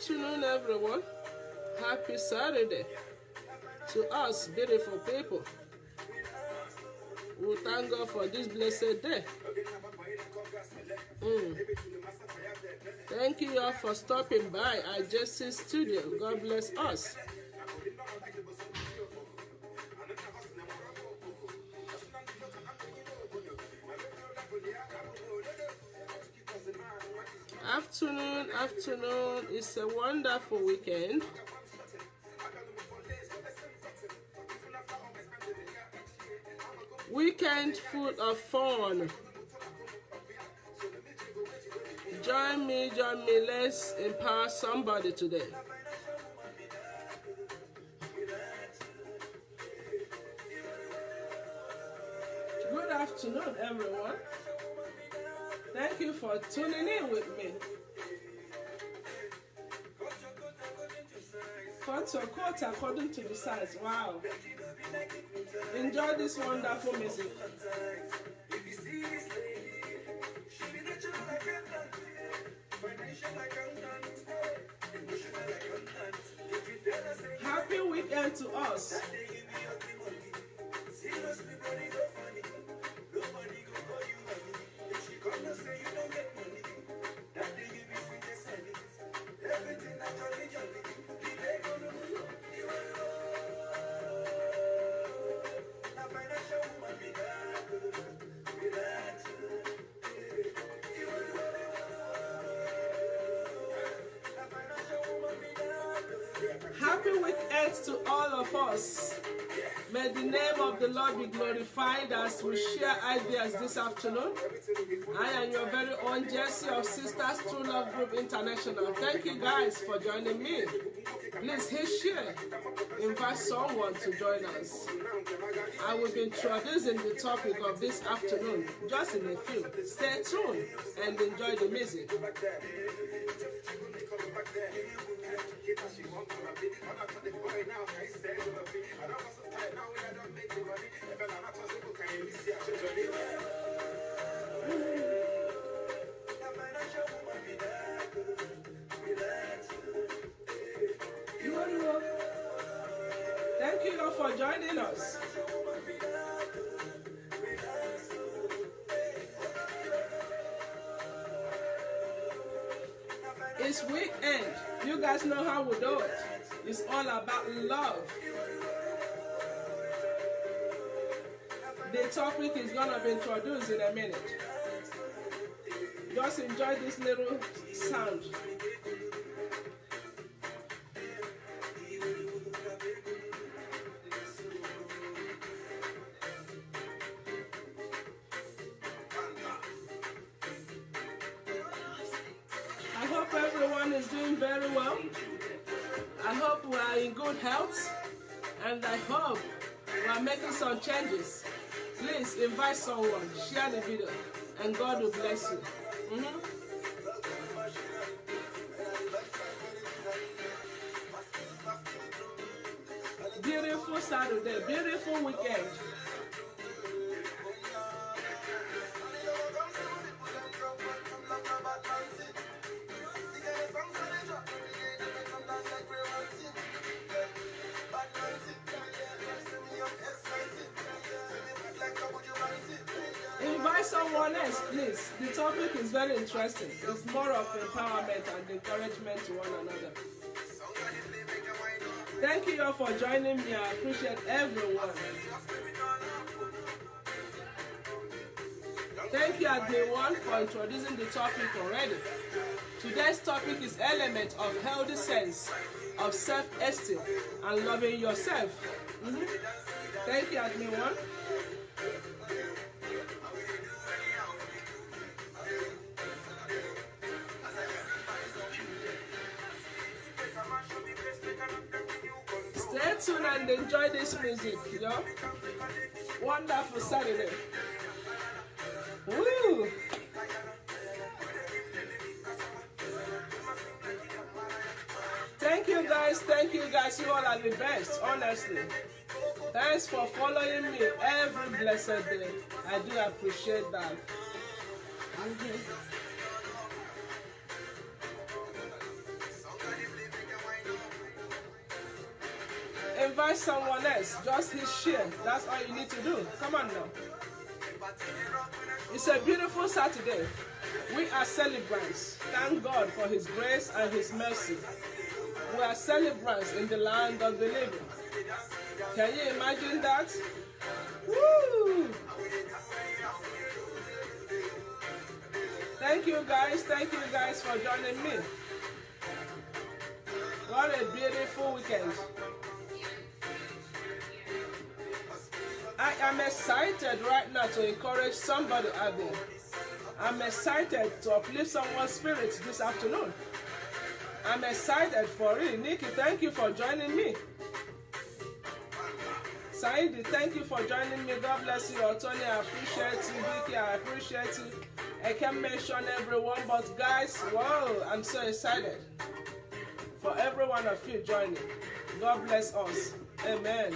afternoon, everyone. Happy Saturday to us, beautiful people. We thank God for this blessed day. Thank you all for stopping by at Jesse's studio. God bless us. Afternoon. It's a wonderful weekend. Weekend full of fun. Join me. Let's empower somebody today. Good afternoon, everyone. Thank you for tuning in with me. Cut your coat according to the size. Wow. Enjoy this wonderful music. Happy weekend to us. Happy weekend to all of us. May the name of the Lord be glorified as we share ideas this afternoon. I am your very own Jesse of Sisters True Love Group International. Thank you guys for joining me. Please hit share. Invite someone to join us. I will be introducing the topic of this afternoon just in a few. Stay tuned and enjoy the music. Thank you all for joining us. It's weekend. You guys know how we do it. It's all about love. The topic is going to be introduced in a minute. Just enjoy this little sound. I hope everyone is doing very well. I hope we are in good health, and I hope we are making some changes. Please invite someone, share the video, and God will bless you. Beautiful Saturday, beautiful weekend. Invite someone else, please. The topic is very interesting. It's more of empowerment and encouragement to one another. Thank you all for joining me. I appreciate everyone. Thank you, everyone, for introducing the topic already. Today's topic is element of healthy sense of self-esteem and loving yourself. Thank you, everyone. Stay tuned and enjoy this music, you know. Wonderful Saturday. Woo! Thank you guys, you all are the best, honestly. Thanks for following me every blessed day. I do appreciate that. Invite someone else. Just hit share. That's all you need to do. Come on now. It's a beautiful Saturday. We are celebrants. Thank God for His grace and His mercy. We are celebrants in the land of the living. Can you imagine that? Woo! Thank you guys for joining me. What a beautiful weekend. I am excited right now to encourage somebody out there. I'm excited to uplift someone's spirit this afternoon. I'm excited for it. Nikki, thank you for joining me. Saidi, thank you for joining me. God bless you. Tony, I appreciate you. Vicky, I appreciate you. I can't mention everyone, but guys, wow, I'm so excited for every one of you joining. God bless us. Amen.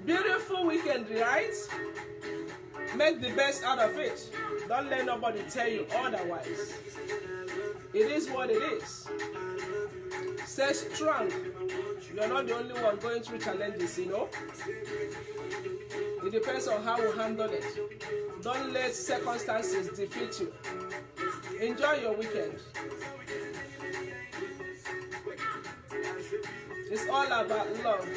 Beautiful weekend, right? Make the best out of it. Don't let nobody tell you otherwise. It is what it is. Stay strong. You're not the only one going through challenges, you know. It depends on how we handle it. Don't let circumstances defeat you. Enjoy your weekend. It's all about love.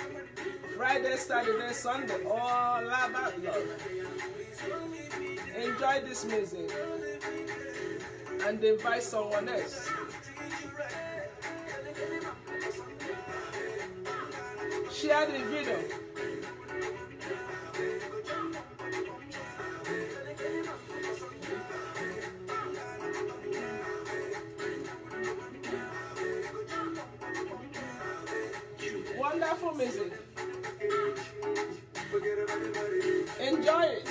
Friday, Saturday, Sunday, all about love. Enjoy this music and invite someone else. Share the video. Wonderful music. Enjoy it.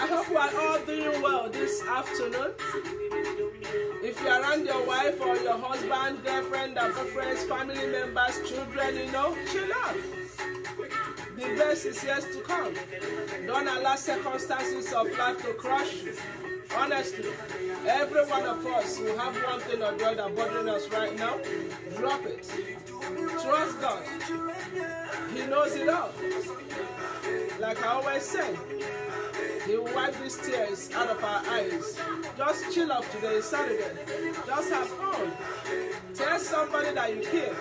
I hope we are all doing well this afternoon. If you're around your wife or your husband, girlfriend, or boyfriends, family members, children, you know, chill out. The best is yet to come. Don't allow circumstances of life to crush you. Honestly, every one of us will have one thing or the other bothering us right now. Drop it. Trust God. He knows it all. Like I always say, He will wipe these tears out of our eyes. Just chill out today, it's Saturday. Just have fun. Tell somebody that you care.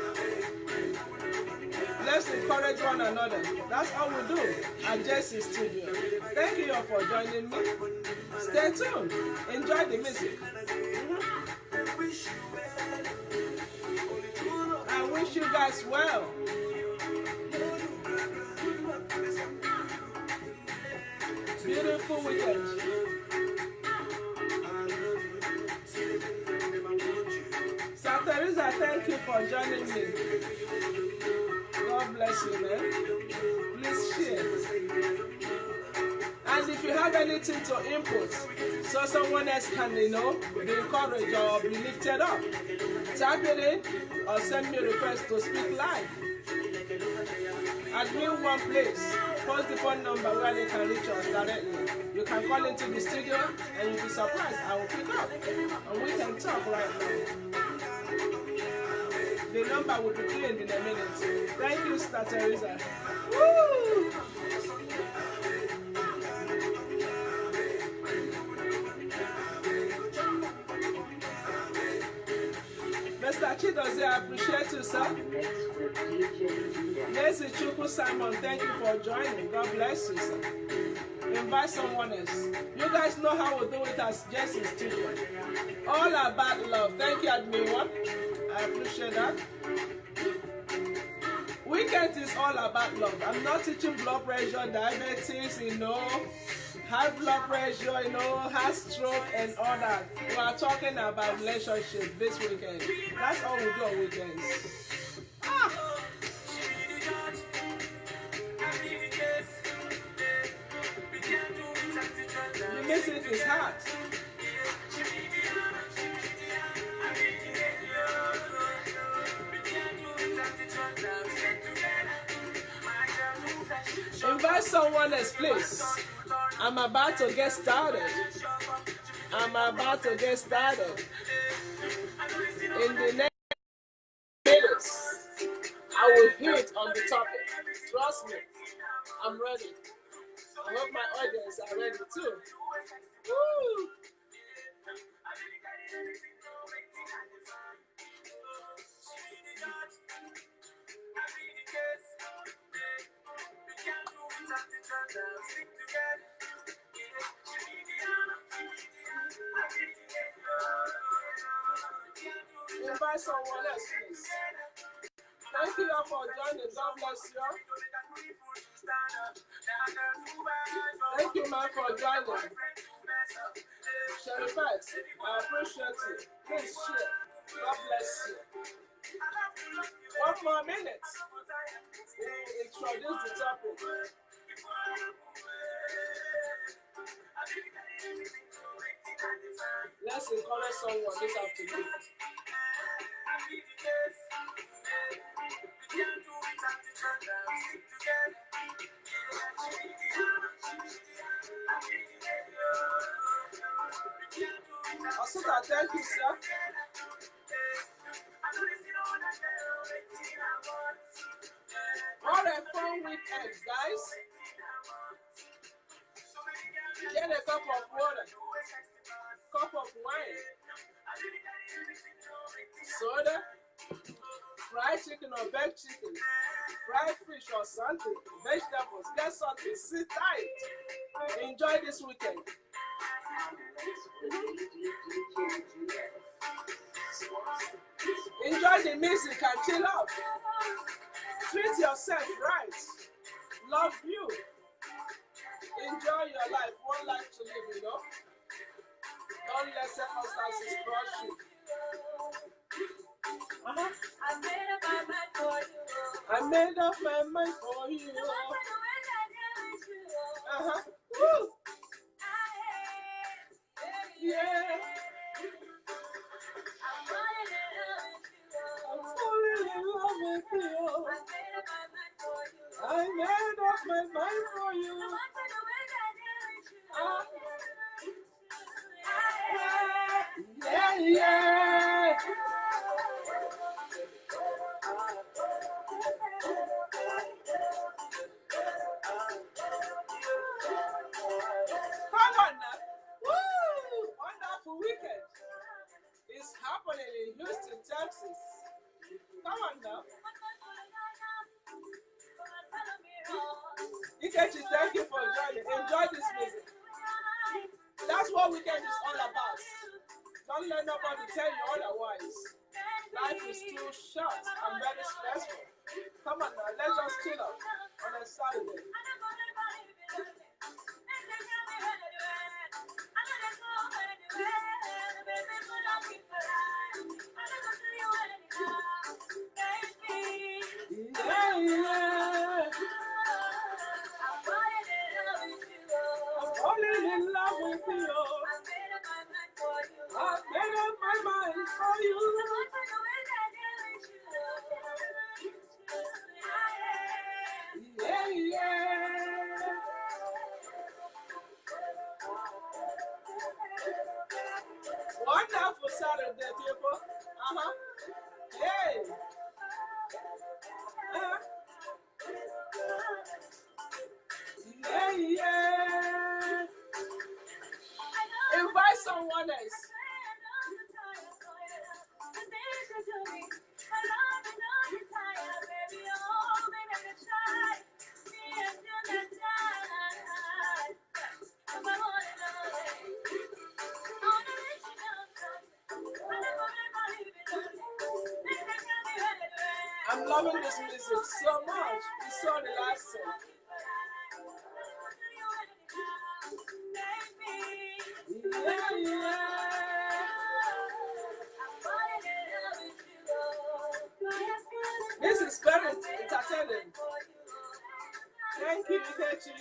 Let's encourage one another. That's all we do at Jesse's Studio. Thank you all for joining me. Stay tuned. Enjoy the music. I wish you guys well. Beautiful weekend. Sir Teresa, thank you for joining me. God bless you, man. Please share. And if you have anything to input, so someone else can, you know, be encouraged or be lifted up, type it in or send me a request to speak live. Admin one place. Post the phone number where they can reach us directly. You can call into the studio and you'll be surprised. I will pick up and we can talk right now. The number will be cleared in a minute. Thank you, Sister Teresa. Woo! Mr. Chidozie, I appreciate you, sir. Yes, Chukwu Simon, thank you for joining. God bless you, sir. Invite someone else. You guys know how we do it as Jesse's Studio. All about love. Thank you, Admin One. I appreciate that. Weekend is all about love. I'm not teaching blood pressure, diabetes, you know, high blood pressure, you know, heart stroke and all that. We are talking about relationships this weekend. That's all we do on weekends. Ah. We can't do music is hot. Invite someone else, please. I'm about to get started. I'm about to get started. In the next minutes, I will hit on the topic. Trust me, I'm ready. I hope my audience are ready too. Woo! Invite someone else, please. Thank you all for joining. God bless you. Thank you, man, for joining. Sherifat, I appreciate you. Please share. God bless you. One more minute. We'll introduce the topic. Let's encourage someone this afternoon. Asuka, thank you, sir. What a fun weekend, guys. Get a cup of water, cup of wine, soda, fried chicken or baked chicken, fried fish or something, vegetables, get something, sit tight. Enjoy this weekend. Enjoy the music and chill out. Treat yourself right. Love you. Enjoy your life. One life to live, you know. Don't let circumstances crush you. I made up my mind for you. I made up my mind for you. Woo. Yeah. I'm falling in love with you. I made up my mind for you. Yeah, yeah. Come on now. Woo! Wonderful weekend. It's happening in Houston, Texas. Come on now. Ikechi, thank you for joining. Enjoy this music. That's what weekend is all about. Don't let nobody tell you otherwise. Life is too short and very stressful. Come on now, let's just chill out on a Saturday. Yeah, yeah. I'm falling in love with you. I made up my mind for you. Yeah, yeah. Wonderful Saturday, people. Hey. Yeah, yeah. Invite someone else. I'm loving this music so much. It's so relaxing. Yeah, yeah. This is very entertaining. Thank you, Ikechi.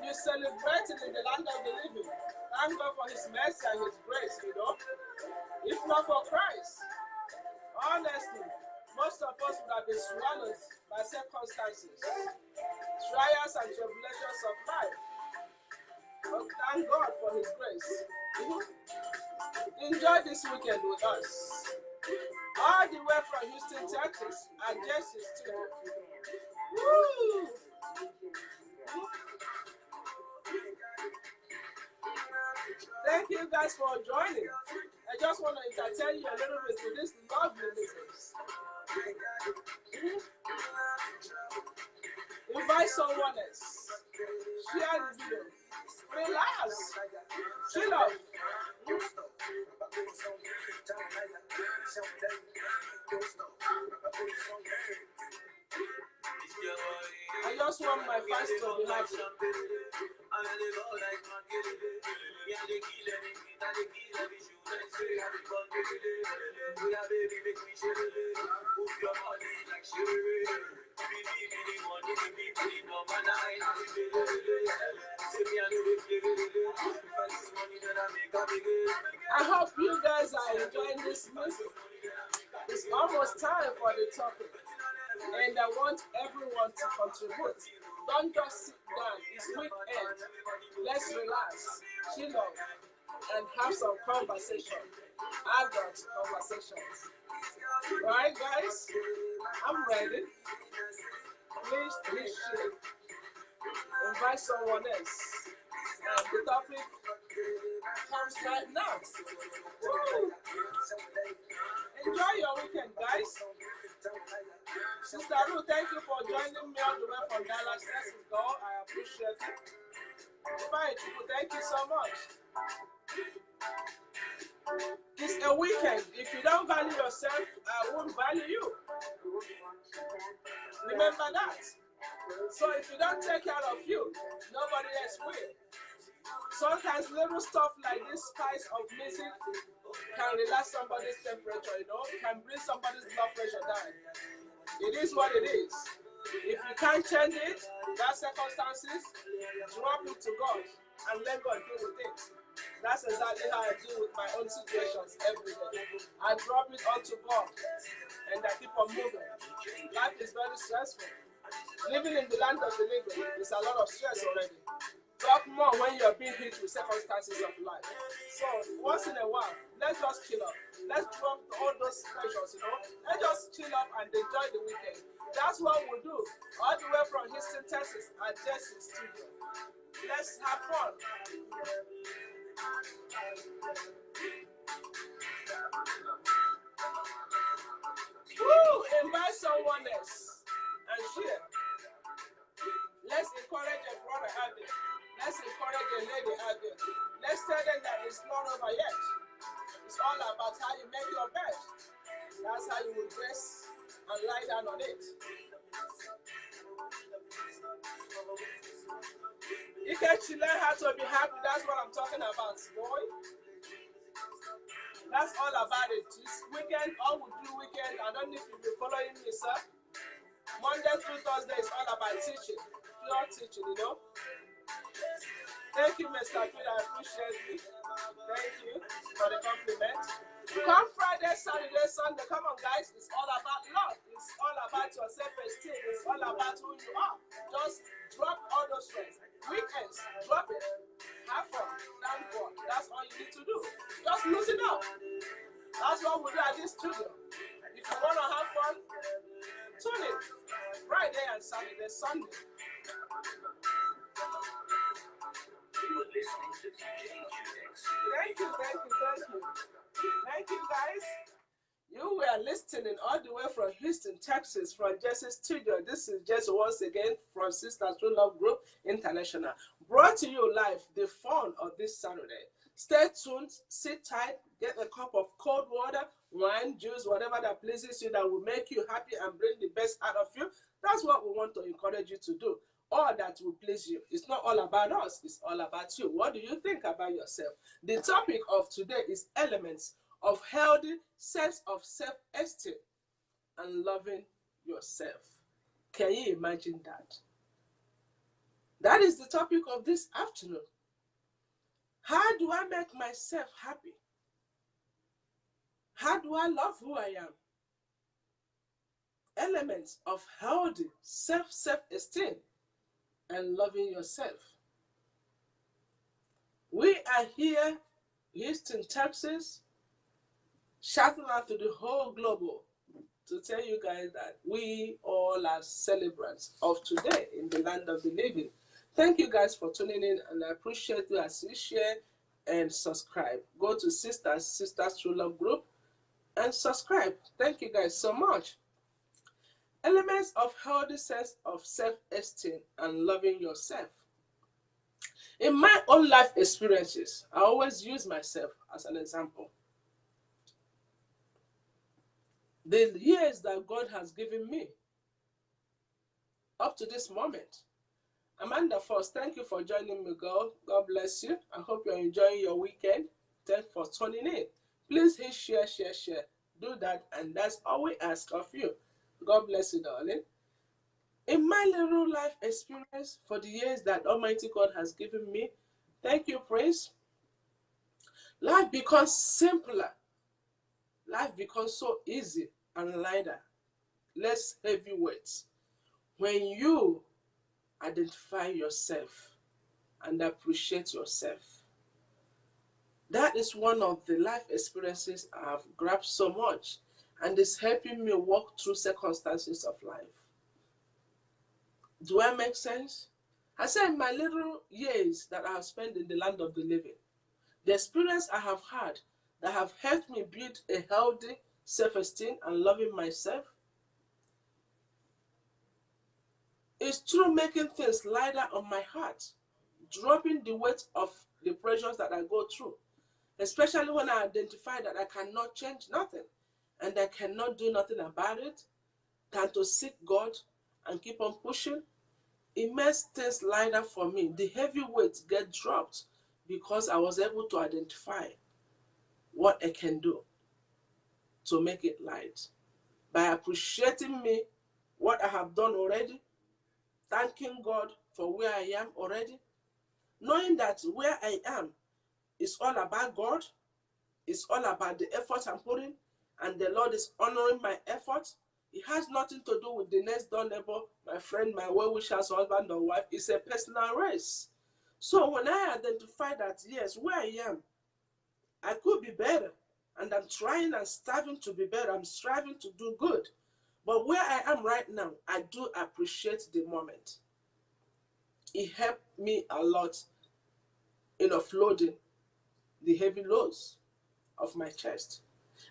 be celebrating in the land of the living. Thank God for his mercy and his grace, you know. If not for Christ, honestly, most of us would have been swallowed by circumstances, trials and tribulations of life. But thank God for his grace. Enjoy this weekend with us. All the way from Houston, Texas, and Jesse Studio. Woo! Thank you guys for joining. I just want to entertain you a little bit with this lovely business. Invite someone else. Share the video. Relax. Chill out. I just want my fans to be happy. I hope you guys are enjoying this music. It's almost time for the topic, and I want everyone to contribute. Don't just sit down. It's weekend. Let's relax, chill out, and have some conversation. Adult conversations. Right, guys? I'm ready. Please share. Invite someone else. And the topic comes right now. Woo! Enjoy your weekend, guys. Sister Ruth, thank you for joining me all the way from Dallas, Texas. I appreciate it. Bye, people. Thank you so much. It's a weekend. If you don't value yourself, I won't value you. Remember that. So if you don't take care of you, nobody else will. Sometimes little stuff like this spice of music can relax somebody's temperature, you know, can bring somebody's blood pressure down. It is what it is. If you can't change it, that circumstances, drop it to God and let God deal with it. That's exactly how I deal with my own situations every day. I drop it onto God and I keep on moving. Life is very stressful. Living in the land of the living is a lot of stress already. Talk more when you're being hit with circumstances of life. So once in a while, let's just chill up. Let's drop all those pressures, you know. Let's just chill up and enjoy the weekend. That's what we'll do. All the way from Houston, Texas, at Jesse Studio. Let's have fun. Woo! Invite someone else and share. Let's encourage a brother out there. Let's encourage a lady out there. Let's tell them that it's not over yet. It's all about how you make your bed. That's how you will dress and lie down on it. You can learn how to be happy. That's what I'm talking about, boy. That's all about it. This weekend, all we do weekend. I don't know if you've been following me, sir. Monday through Thursday is all about teaching. Pure teaching, you know. Thank you, Mr. Peter. I appreciate it. Thank you for the compliment. Come Friday, Saturday, Sunday. Come on, guys. It's all about love. It's all about your self-esteem. It's all about who you are. Just drop all those stress. Weekends, drop it. Have fun. Thank God. That's all you need to do. Just loosen up. That's what we do at this studio. If you want to have fun, tune in. Friday and Saturday, Sunday. Thank you. Thank you, guys. You were listening all the way from Houston, Texas, from Jesse's studio. This is Jesse once again from Sisters True Love Group International. Brought to you live, the fun of this Saturday. Stay tuned, sit tight, get a cup of cold water, wine, juice, whatever that pleases you, that will make you happy and bring the best out of you. That's what we want to encourage you to do. All that will please you. It's not all about us, it's all about you. What do you think about yourself? The topic of today is elements of healthy sense of self-esteem and loving yourself. Can you imagine that? That is the topic of this afternoon. How do I make myself happy? How do I love who I am? Elements of healthy self-esteem and loving yourself. We are here, Houston, Texas, shouting out to the whole global to tell you guys that we all are celebrants of today in the land of the living. Thank you guys for tuning in, and I appreciate you as you share and subscribe. Go to Sisters True Love group and subscribe. Thank you guys so much. Elements of healthy sense of self-esteem and loving yourself. In my own life experiences, I always use myself as an example. The years that God has given me up to this moment. Amanda First, thank you for joining me, girl. God bless you. I hope you're enjoying your weekend. Thanks for tuning in. Please hit share, share, share. Do that, and that's all we ask of you. God bless you, darling. In my little life experience for the years that Almighty God has given me, thank you, praise. Life becomes simpler. Life becomes so easy and lighter, less heavy weights. When you identify yourself and appreciate yourself. That is one of the life experiences I've grabbed so much, and it's helping me walk through circumstances of life. Do I make sense? I said, in my little years that I have spent in the land of the living, the experience I have had that have helped me build a healthy self-esteem and loving myself is through making things lighter on my heart, dropping the weight of the pressures that I go through, especially when I identify that I cannot change nothing and I cannot do nothing about it, than to seek God and keep on pushing. It makes things lighter for me. The heavy weights get dropped because I was able to identify what I can do to make it light. By appreciating me, what I have done already, thanking God for where I am already, knowing that where I am is all about God, it's all about the effort I'm putting, and the Lord is honoring my effort. It has nothing to do with the next door neighbor, my friend, my well-wisher's husband or wife. It's a personal race. So when I identify that, yes, where I am, I could be better, and I'm trying and striving to be better. I'm striving to do good. But where I am right now, I do appreciate the moment. It helped me a lot in offloading the heavy loads of my chest.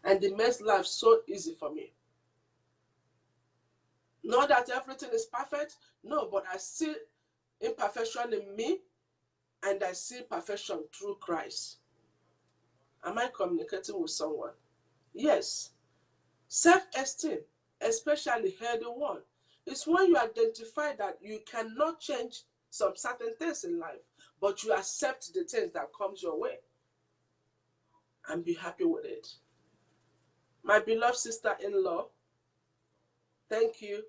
And it makes life so easy for me. Not that everything is perfect, no, but I see imperfection in me and I see perfection through Christ. Am I communicating with someone? Yes. Self-esteem, especially healthy one, is when you identify that you cannot change some certain things in life, but you accept the things that comes your way and be happy with it. My beloved sister-in-law, thank you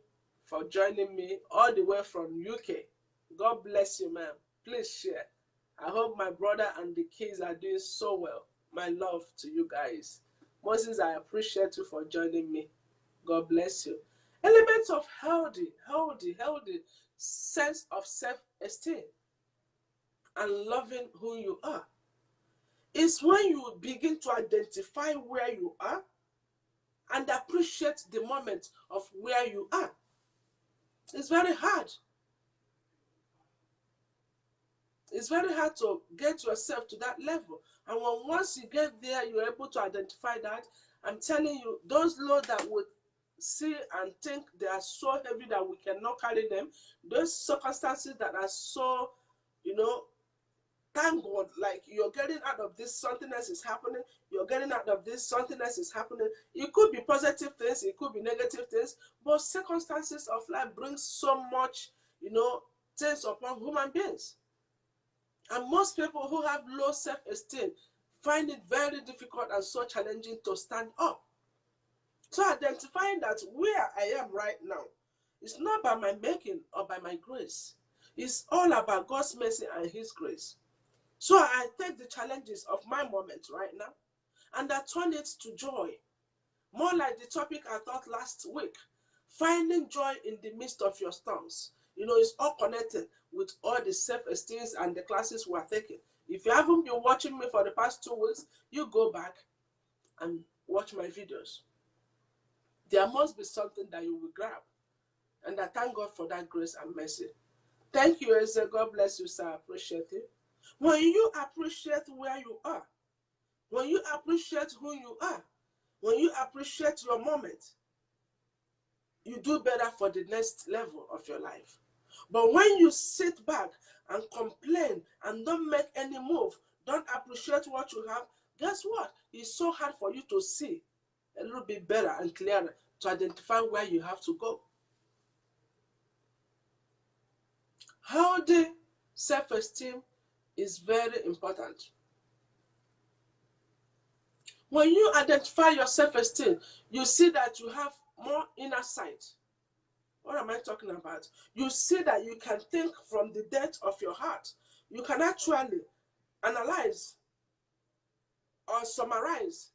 for joining me all the way from UK. God bless you, ma'am. Please share. I hope my brother and the kids are doing so well. My love to you guys. Moses, I appreciate you for joining me. God bless you. Elements of healthy sense of self-esteem and loving who you are is when you begin to identify where you are and appreciate the moment of where you are. It's very hard. It's very hard to get yourself to that level. And when once you get there, you're able to identify that. I'm telling you, those loads that would see and think they are so heavy that we cannot carry them, those circumstances that are so, thank God, like you're getting out of this, something else is happening, you're getting out of this, something else is happening. It could be positive things, it could be negative things, but circumstances of life bring so much, things upon human beings. And most people who have low self-esteem find it very difficult and so challenging to stand up. So identifying that where I am right now is not by my making or by my grace. It's all about God's mercy and His grace. So I take the challenges of my moment right now and I turn it to joy. More like the topic I taught last week, finding joy in the midst of your storms. It's all connected with all the self-esteem and the classes we are taking. If you haven't been watching me for the past 2 weeks, you go back and watch my videos. There must be something that you will grab. And I thank God for that grace and mercy. Thank you, Eze. God bless you, sir. I appreciate it. When you appreciate where you are, when you appreciate who you are, when you appreciate your moment, you do better for the next level of your life. But when you sit back and complain and don't make any move, don't appreciate what you have, guess what? It's so hard for you to see a little bit better and clearer to identify where you have to go. Healthy self-esteem is very important. When you identify your self-esteem, you see that you have more inner sight. What am I talking about? You see that you can think from the depth of your heart. You can actually analyze or summarize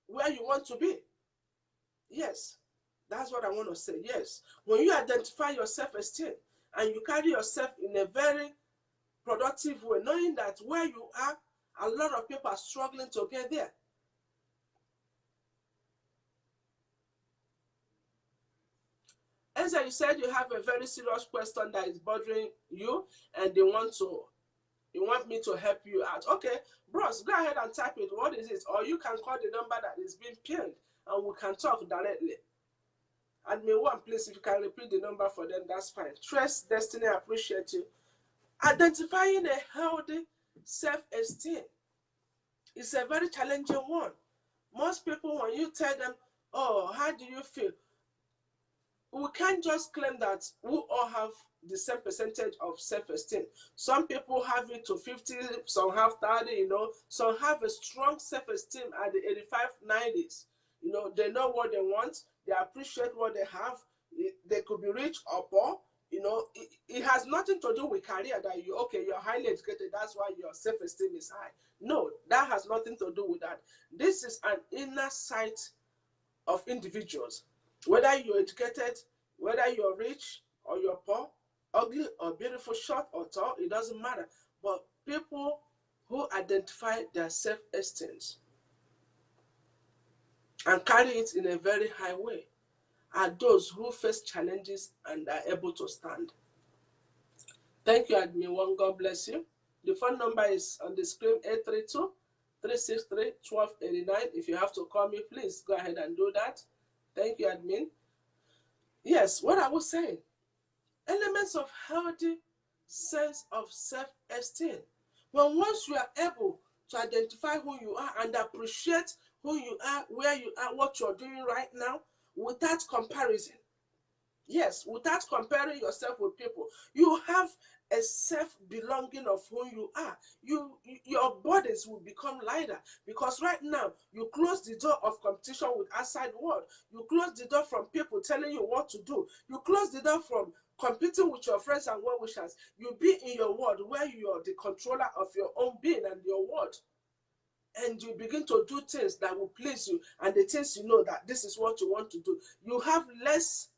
where you want to be. Yes, that's what I want to say. Yes, when you identify your self-esteem and you carry yourself in a very productive way, knowing that where you are, a lot of people are struggling to get there. As you said, you have a very serious question that is bothering you, and you want me to help you out. Okay, bros, go ahead and type it. What is it? Or you can call the number that is being pinned, and we can talk directly. Admin one, please, if you can repeat the number for them, that's fine. Trust Destiny, I appreciate you. Identifying a healthy self-esteem is a very challenging one. Most people, when you tell them, oh, how do you feel? We can't just claim that we all have the same percentage of self-esteem. Some people have it to 50, some have 30, some have a strong self-esteem at the 85, 90s. They know what they want, they appreciate what they have. They could be rich or poor. It has nothing to do with career that you're highly educated, that's why your self-esteem is high. No, that has nothing to do with that. This is an inner sight of individuals. Whether you're educated, whether you're rich or you're poor, ugly or beautiful, short or tall, it doesn't matter. But people who identify their self-esteem and carry it in a very high way are those who face challenges and are able to stand. Thank you, Admin One. God bless you. The phone number is on the screen, 832-363-1289. If you have to call me, please go ahead and do that. Thank you, Admin. Yes, what I was saying, elements of healthy sense of self-esteem. When once you are able to identify who you are and appreciate who you are, where you are, what you're doing right now, without comparison. Yes, without comparing yourself with people, you have a self-belonging of who you are. Your bodies will become lighter because right now you close the door of competition with outside world. You close the door from people telling you what to do. You close the door from competing with your friends and well wishers. You be in your world where you are the controller of your own being and your world. And you begin to do things that will please you and the things you know that this is what you want to do. You have less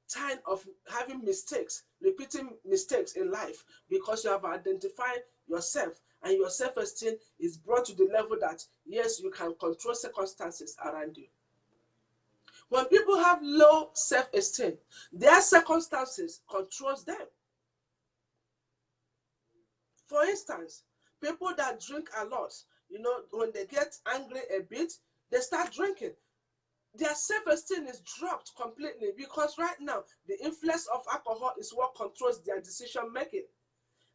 time of having mistakes, repeating mistakes in life because you have identified yourself and your self-esteem is brought to the level that, yes, you can control circumstances around you. When people have low self-esteem, their circumstances controls them. For instance, people that drink a lot, when they get angry a bit, they start drinking. Their self-esteem is dropped completely because right now the influence of alcohol is what controls their decision making,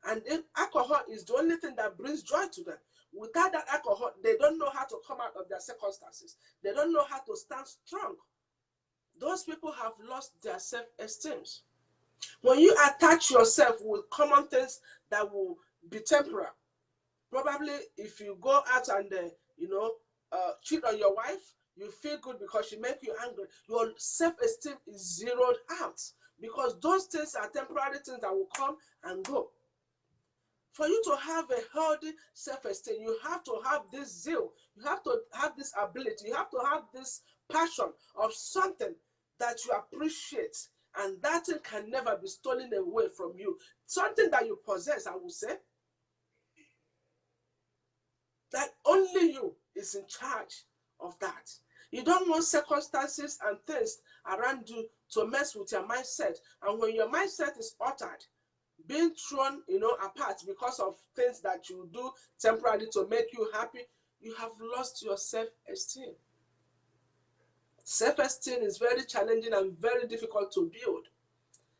and alcohol is the only thing that brings joy to them. Without that alcohol, they don't know how to come out of their circumstances. They don't know how to stand strong. Those people have lost their self-esteem. When you attach yourself with common things that will be temporary, probably if you go out and cheat on your wife, you feel good because she makes you angry. Your self-esteem is zeroed out because those things are temporary things that will come and go. For you to have a healthy self-esteem, you have to have this zeal, you have to have this ability, you have to have this passion of something that you appreciate, and that thing can never be stolen away from you. Something that you possess, I would say, that only you is in charge of that. You don't want circumstances and things around you to mess with your mindset. And when your mindset is altered, being thrown, apart because of things that you do temporarily to make you happy, you have lost your self-esteem. Self-esteem is very challenging and very difficult to build.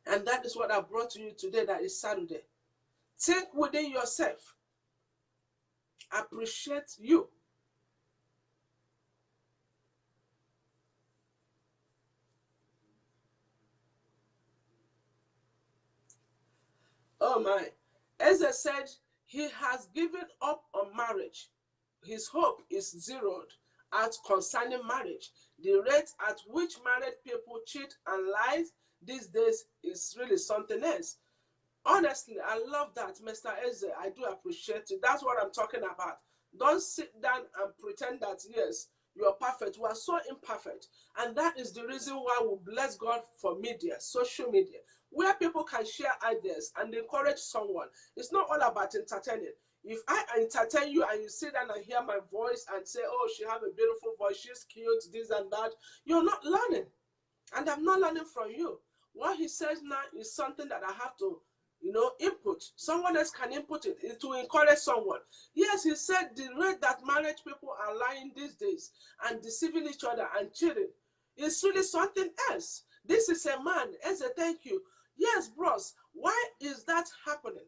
And that is what I brought to you today, that is Saturday. Think within yourself. Appreciate you. Oh my. Ezra said he has given up on marriage. His hope is zeroed out concerning marriage. The rate at which married people cheat and lie these days is really something else. Honestly, I love that, Mr. Eze. I do appreciate it. That's what I'm talking about. Don't sit down and pretend that, yes, you are perfect. We are so imperfect. And that is the reason why we bless God for media, social media, where people can share ideas and encourage someone. It's not all about entertaining. If I entertain you and you sit down and hear my voice and say, oh, she has a beautiful voice, she's cute, this and that, you're not learning. And I'm not learning from you. What he says now is something that I have to, input. Someone else can input it. It will encourage someone. Yes, he said the rate that marriage people are lying these days and deceiving each other and cheating is really something else. This is a man. As a thank you. Yes, bros. Why is that happening?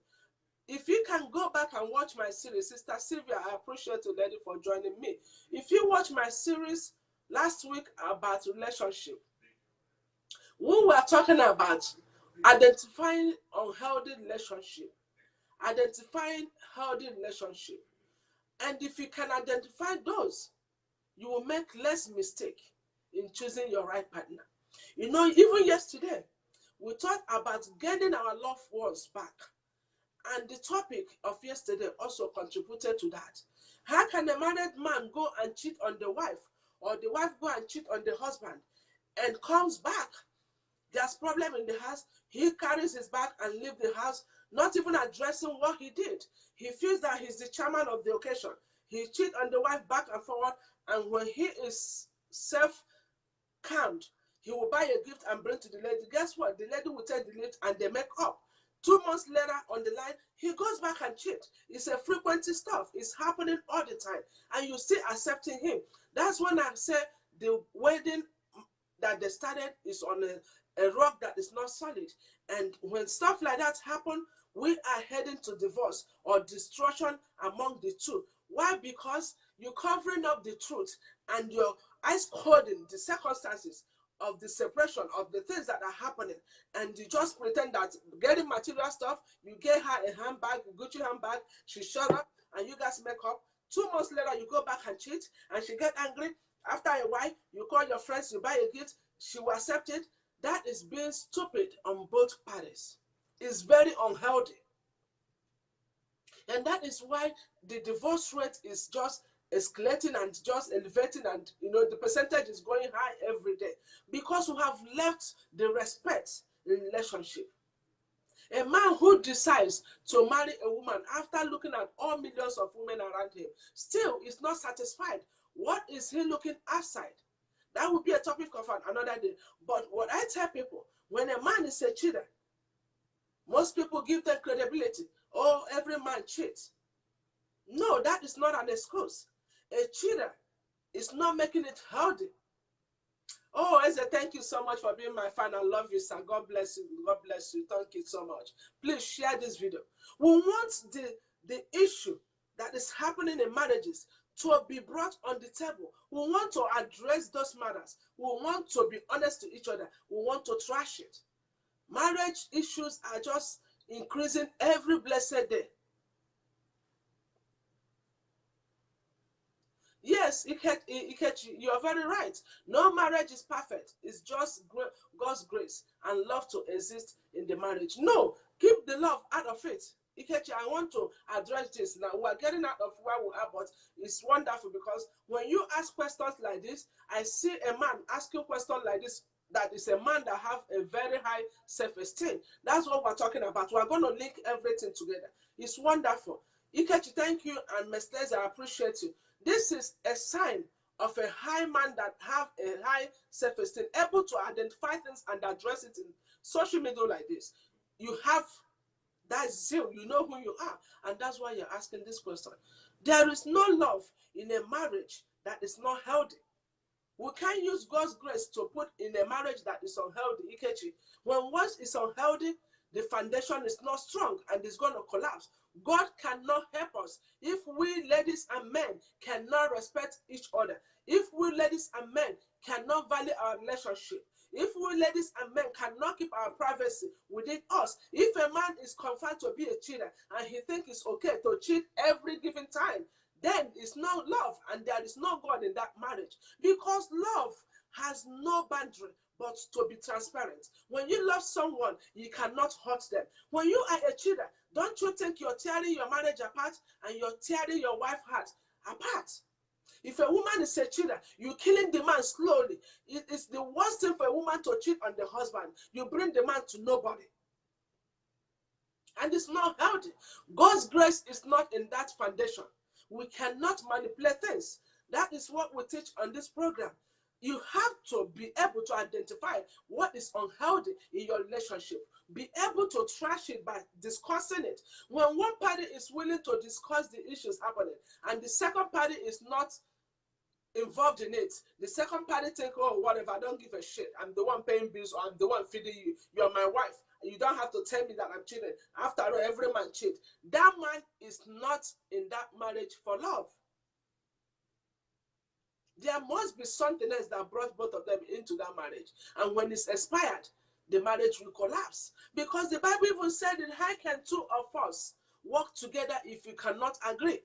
If you can go back and watch my series, Sister Sylvia, I appreciate you, lady, for joining me. If you watch my series last week about relationship, we were talking about identifying unhealthy relationship, identifying healthy relationship. And if you can identify those, you will make less mistake in choosing your right partner. Even yesterday, we talked about getting our loved ones back. And the topic of yesterday also contributed to that. How can a married man go and cheat on the wife, or the wife go and cheat on the husband, and comes back? There's problem in the house. He carries his bag and leave the house, not even addressing what he did. He feels that he's the chairman of the occasion. He cheats on the wife back and forward, and when he is self-calmed, he will buy a gift and bring to the lady. Guess what? The lady will take the gift and they make up. 2 months later on the line, he goes back and cheat. It's a frequency stuff. It's happening all the time. And you still accepting him. That's when I say the wedding that they started is on a rock that is not solid. And when stuff like that happen, we are heading to divorce or destruction among the two. Why? Because you're covering up the truth and you're ice coding the circumstances of the separation of the things that are happening, and you just pretend that getting material stuff, you get her a handbag, a Gucci handbag, she shut up, and you guys make up. 2 months later, you go back and cheat, and she get angry. After a while, you call your friends, you buy a gift, she will accept it. That is being stupid on both parties. It's very unhealthy. And that is why the divorce rate is just escalating and just elevating, and the percentage is going high every day, because we have left the respect in relationship. A man who decides to marry a woman after looking at all millions of women around him still is not satisfied. What is he looking outside? That would be a topic of another day. But what I tell people, when a man is a cheater, most people give them credibility. Oh, every man cheats. No, that is not an excuse. A cheater is not making it healthy. Oh, Eze, thank you so much for being my fan. I love you, sir. God bless you. God bless you. Thank you so much. Please share this video. We want the issue that is happening in marriages to be brought on the table. We want to address those matters. We want to be honest to each other. We want to trash it. Marriage issues are just increasing every blessed day. Yes, you're very right. No marriage is perfect. It's just God's grace and love to exist in the marriage. No, keep the love out of it. Ikechi, I want to address this. Now, we're getting out of where we are, but it's wonderful because when you ask questions like this, I see a man asking questions like this. That is a man that have a very high self-esteem. That's what we're talking about. We're going to link everything together. It's wonderful. Ikechi, thank you, and Mr. I appreciate you. This is a sign of a high man that have a high self-esteem, able to identify things and address it in social media like this. You have that zeal, you know who you are, and that's why you're asking this question. There is no love in a marriage that is not healthy. We can't use God's grace to put in a marriage that is unhealthy, Ikechi. When once it's unhealthy, the foundation is not strong and it's going to collapse. God cannot help us if we ladies and men cannot respect each other. If we ladies and men cannot value our relationship. If we ladies and men cannot keep our privacy within us. If a man is confirmed to be a cheater and he thinks it's okay to cheat every given time, then it's not love and there is no God in that marriage. Because love has no boundary but to be transparent. When you love someone, you cannot hurt them. When you are a cheater, don't you think you're tearing your marriage apart and you're tearing your wife's heart apart? If a woman is a cheater, you're killing the man slowly. It is the worst thing for a woman to cheat on the husband. You bring the man to nobody. And it's not healthy. God's grace is not in that foundation. We cannot manipulate things. That is what we teach on this program. You have to be able to identify what is unhealthy in your relationship. Be able to trash it by discussing it. When one party is willing to discuss the issues happening and the second party is not involved in it, the second party think, oh, whatever, I don't give a shit. I'm the one paying bills, or I'm the one feeding you. You're my wife. You don't have to tell me that I'm cheating. After all, every man cheats. That man is not in that marriage for love. There must be something else that brought both of them into that marriage. And when it's expired, the marriage will collapse. Because the Bible even said that how can two of us work together if we cannot agree?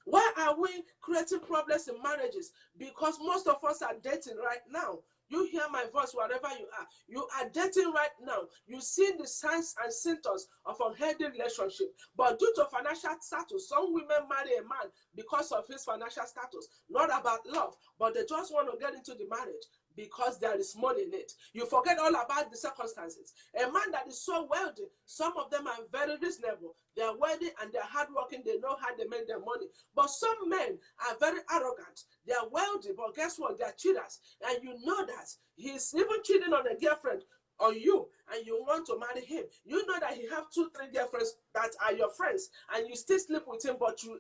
Why are we creating problems in marriages? Because most of us are dating right now. You hear my voice wherever you are. You are dating right now. You see the signs and symptoms of unhealthy relationship. But due to financial status, some women marry a man because of his financial status. Not about love, but they just want to get into the marriage because there is money in it. You forget all about the circumstances. A man that is so wealthy, some of them are very reasonable. They are wealthy and they are hardworking. They know how they make their money. But some men are very arrogant. They are wealthy, but guess what? They are cheaters. And you know that. He's even cheating on a girlfriend on you, and you want to marry him. You know that he have 2-3 girlfriends that are your friends, and you still sleep with him, but you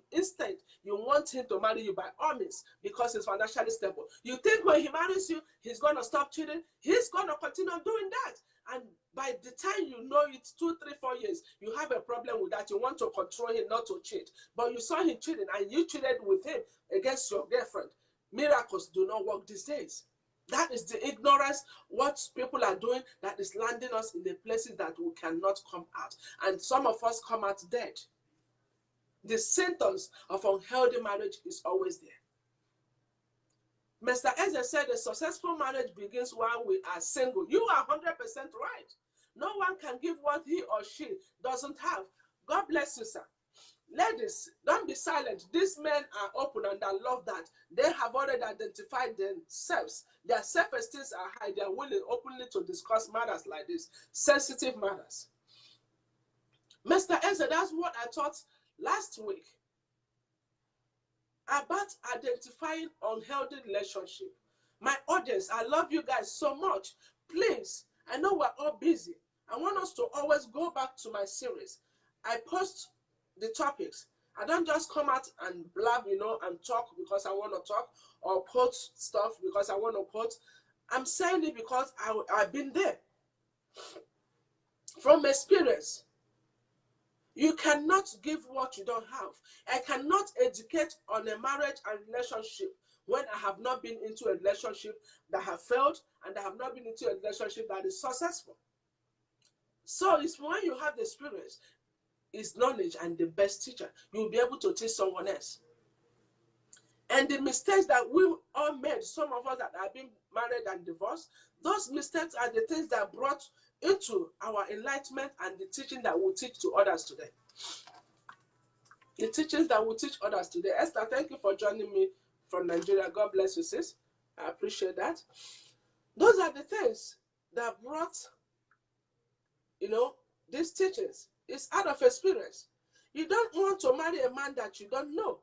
want him to marry you by all means because he's financially stable. You think when he marries you, he's going to stop cheating? He's going to continue doing that. And by the time you know it's 2, 3, 4 years, you have a problem with that. You want to control him not to cheat. But you saw him cheating and you cheated with him against your girlfriend. Miracles do not work these days. That is the ignorance, what people are doing, that is landing us in the places that we cannot come out. And some of us come out dead. The symptoms of unhealthy marriage is always there. Mr. Eze said a successful marriage begins while we are single. You are 100% right. No one can give what he or she doesn't have. God bless you, sir. Ladies, don't be silent. These men are open and I love that. They have already identified themselves. Their self-esteem are high. They are willing openly to discuss matters like this, sensitive matters. Mr. Eze, that's what I taught last week about identifying unhealthy relationship. My audience, I love you guys so much. Please, I know we're all busy. I want us to always go back to my series. I post the topics. I don't just come out and blab, and talk because I want to talk or post stuff because I want to post. I'm saying it because I've been there. From experience, you cannot give what you don't have. I cannot educate on a marriage and relationship when I have not been into a relationship that have failed and I have not been into a relationship that is successful. So it's when you have the experience, is knowledge and the best teacher. You'll be able to teach someone else. And the mistakes that we all made, some of us that have been married and divorced, those mistakes are the things that brought into our enlightenment and the teaching that we teach to others today. The teachings that we teach others today. Esther, thank you for joining me from Nigeria. God bless you, sis. I appreciate that. Those are the things that brought, these teachings. It's out of experience. You don't want to marry a man that you don't know.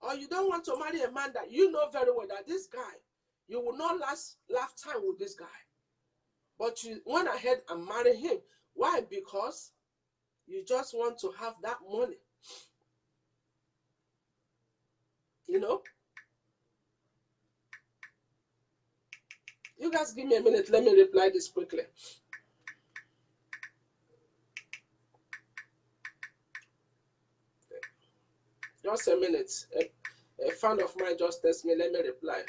Or you don't want to marry a man that you know very well that this guy, you will not last lifetime with this guy. But you went ahead and marry him. Why? Because you just want to have that money. You guys give me a minute. Let me reply this quickly. Just a minute. A fan of mine just texted me. Let me reply.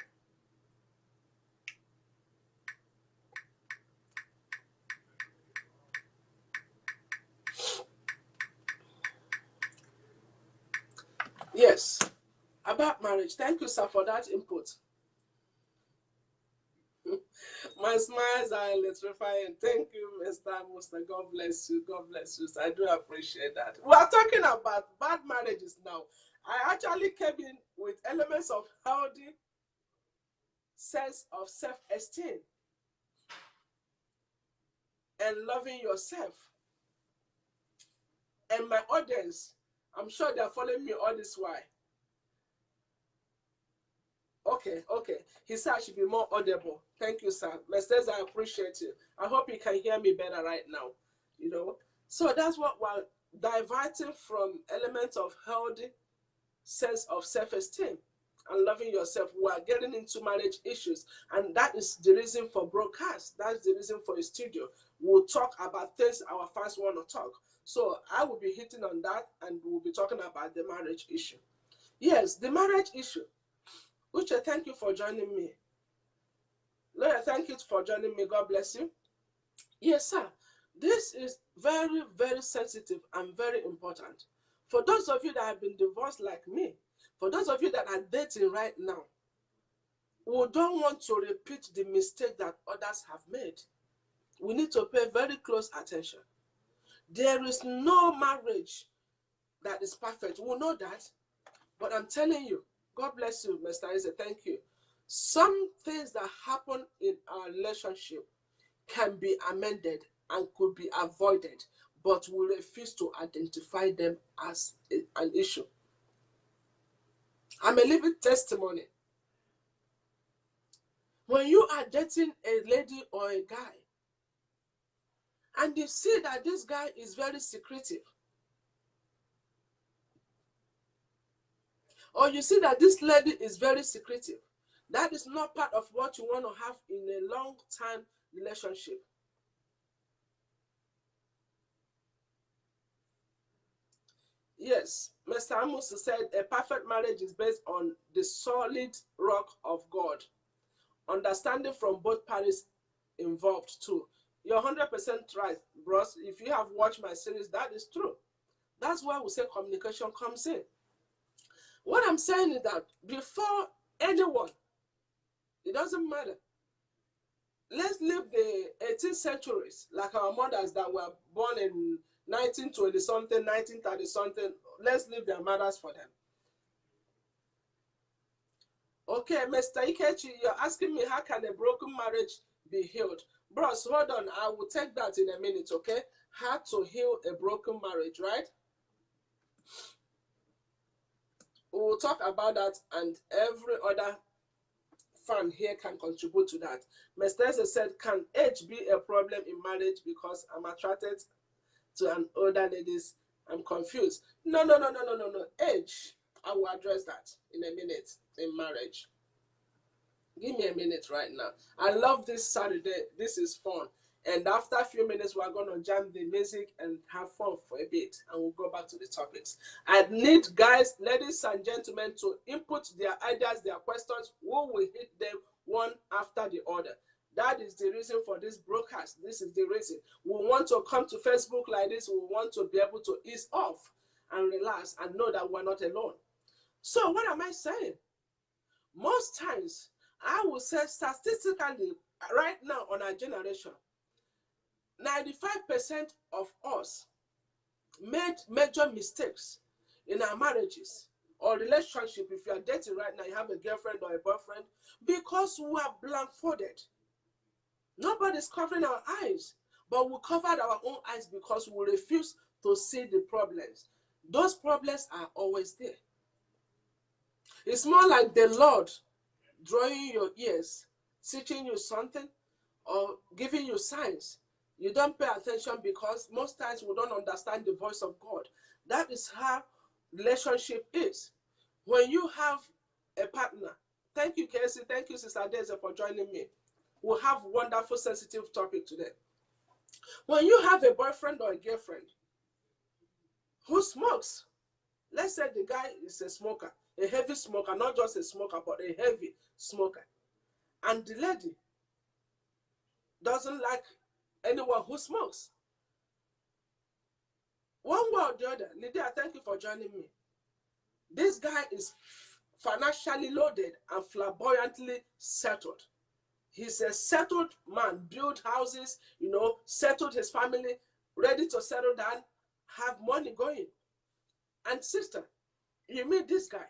Yes. About marriage. Thank you, sir, for that input. My smiles are electrifying. Thank you, Mr. Muster. God bless you. God bless you. I do appreciate that. We are talking about bad marriages now. I actually came in with elements of healthy sense of self-esteem and loving yourself. And my audience, I'm sure they're following me all this while. Okay. He said I should be more audible. Thank you, sir. Masters, I appreciate you. I hope you can hear me better right now. So that's what we're diverting from elements of healthy sense of self-esteem and loving yourself. We are getting into marriage issues, and that is the reason for broadcast. That's the reason for a studio. We'll talk about things our fans want to talk. So I will be hitting on that, and we'll be talking about the marriage issue. Yes, the marriage issue. Uche, thank you for joining me. Lawyer, thank you for joining me. God bless you. Yes, sir. This is very, very sensitive and very important. For those of you that have been divorced like me, for those of you that are dating right now, we don't want to repeat the mistake that others have made. We need to pay very close attention. There is no marriage that is perfect. We know that. But I'm telling you, God bless you, Mr. Eze, thank you. Some things that happen in our relationship can be amended and could be avoided, but we refuse to identify them as an issue. I'm a living testimony. When you are dating a lady or a guy, and you see that this guy is very secretive, or you see that this lady is very secretive, that is not part of what you want to have in a long-time relationship. Yes, Mr. Amos said a perfect marriage is based on the solid rock of God. Understanding from both parties involved too. You're 100% right, bros. If you have watched my series, that is true. That's why we say communication comes in. What I'm saying is that before anyone, it doesn't matter. Let's leave the 18th centuries, like our mothers that were born in 1920 something, 1930 something. Let's leave their mothers for them. Okay, Mr. Ikechi, you're asking me how can a broken marriage be healed? Bros, hold on. I will take that in a minute, okay? How to heal a broken marriage, right? We will talk about that, and every other fan here can contribute to that. Mr. Eze said, can age be a problem in marriage because I'm attracted to an older lady? I'm confused. No. Age, I will address that in a minute in marriage. Give me a minute right now. I love this Saturday. This is fun. And after a few minutes, we're going to jam the music and have fun for a bit. And we'll go back to the topics. I need guys, ladies and gentlemen, to input their ideas, their questions. We will hit them one after the other. That is the reason for this broadcast. This is the reason. We want to come to Facebook like this. We want to be able to ease off and relax and know that we're not alone. So what am I saying? Most times, I would say statistically, right now on our generation, 95% of us made major mistakes in our marriages or relationship. If you are dating right now, you have a girlfriend or a boyfriend, because we are blindfolded. Nobody's covering our eyes, but we covered our own eyes because we refuse to see the problems. Those problems are always there. It's more like the Lord drawing your ears, teaching you something, or giving you signs. You don't pay attention because most times we don't understand the voice of God. That is how relationship is. When you have a partner, thank you, Casey, thank you, Sister Daisy, for joining me. We'll have a wonderful, sensitive topic today. When you have a boyfriend or a girlfriend who smokes, let's say the guy is a smoker, a heavy smoker, not just a smoker, but a heavy smoker, and the lady doesn't like anyone who smokes. One way or the other, Lydia, thank you for joining me. This guy is financially loaded and flamboyantly settled. He's a settled man, built houses, settled his family, ready to settle down, have money going. And sister, you meet this guy,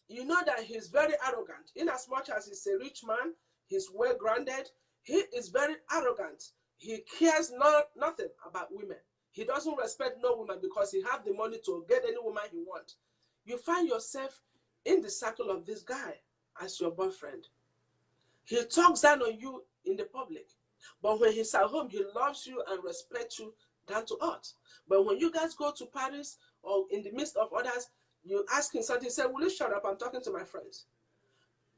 you know that he's very arrogant. In as much as he's a rich man, he's well grounded, he is very arrogant. He cares nothing about women. He doesn't respect no woman because he has the money to get any woman he wants. You find yourself in the circle of this guy as your boyfriend. He talks down on you in the public, but when he's at home, he loves you and respects you down to earth. But when you guys go to Paris or in the midst of others, you ask him something, he said, will you shut up? I'm talking to my friends.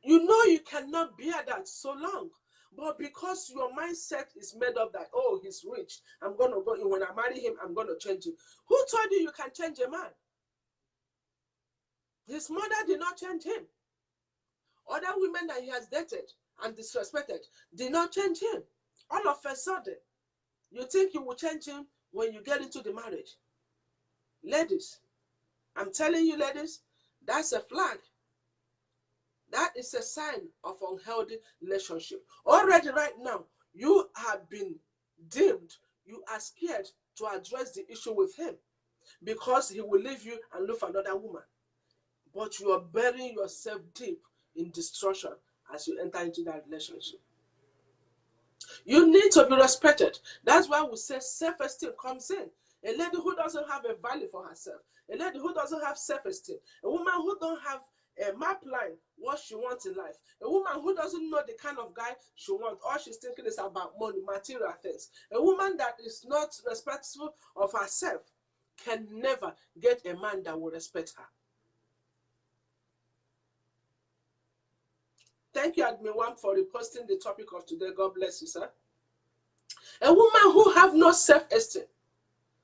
You know you cannot bear that so long. But because your mindset is made up that, oh, he's rich, I'm going to go in. When I marry him, I'm going to change him. Who told you you can change a man? His mother did not change him. Other women that he has dated and disrespected did not change him. All of a sudden, you think you will change him when you get into the marriage. Ladies, I'm telling you, ladies, that's a flag. That is a sign of unhealthy relationship. Already right now, you have been dimmed. You are scared to address the issue with him because he will leave you and look for another woman. But you are burying yourself deep in destruction as you enter into that relationship. You need to be respected. That's why we say self-esteem comes in. A lady who doesn't have a value for herself, a lady who doesn't have self-esteem, a woman who don't have a map line what she wants in life, a woman who doesn't know the kind of guy she wants, all she's thinking is about money, material things, a woman that is not respectful of herself can never get a man that will respect her. Thank you, Admin One, for reposting the topic of today. God bless you, sir. A woman who have no self-esteem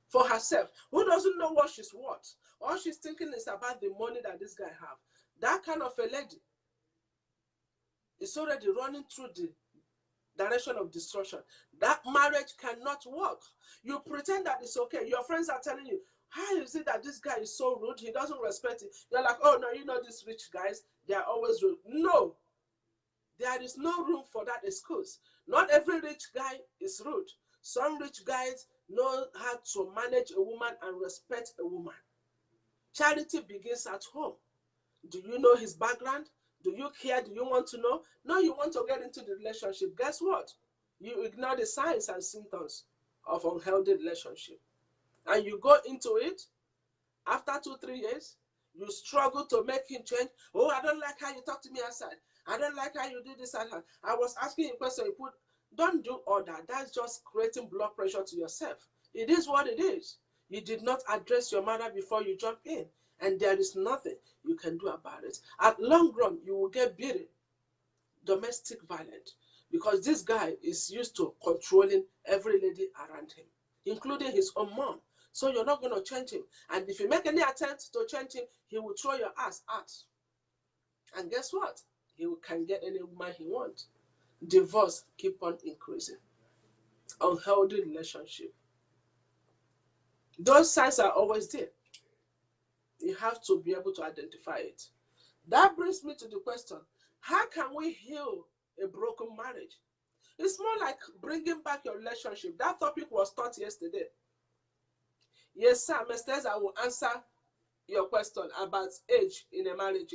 for herself, who doesn't know what she's worth, all she's thinking is about the money that this guy have. That kind of a lady is already running through the direction of destruction. That marriage cannot work. You pretend that it's okay. Your friends are telling you, how is it that this guy is so rude? He doesn't respect it. You're like, oh no, you know these rich guys, they are always rude. No, there is no room for that excuse. Not every rich guy is rude. Some rich guys know how to manage a woman and respect a woman. Charity begins at home. Do you know his background? Do you care? Do you want to know? No, you want to get into the relationship. Guess what? You ignore the signs and symptoms of unhealthy relationship. And you go into it, after 2-3 years, you struggle to make him change. Oh, I don't like how you talk to me outside. I don't like how you do this and that. I was asking you a question, you put, don't do all that. That's just creating blood pressure to yourself. It is what it is. You did not address your matter before you jump in. And there is nothing you can do about it. At long run, you will get beaten, domestic violence, because this guy is used to controlling every lady around him, including his own mom. So you're not going to change him. And if you make any attempt to change him, he will throw your ass out. And guess what? He can get any woman he wants. Divorce keep on increasing. Unhealthy relationship. Those signs are always there. You have to be able to identify it. That brings me to the question, how can we heal a broken marriage? It's more like bringing back your relationship. That topic was taught yesterday. Yes, sir, Mr. I will answer your question about age in a marriage,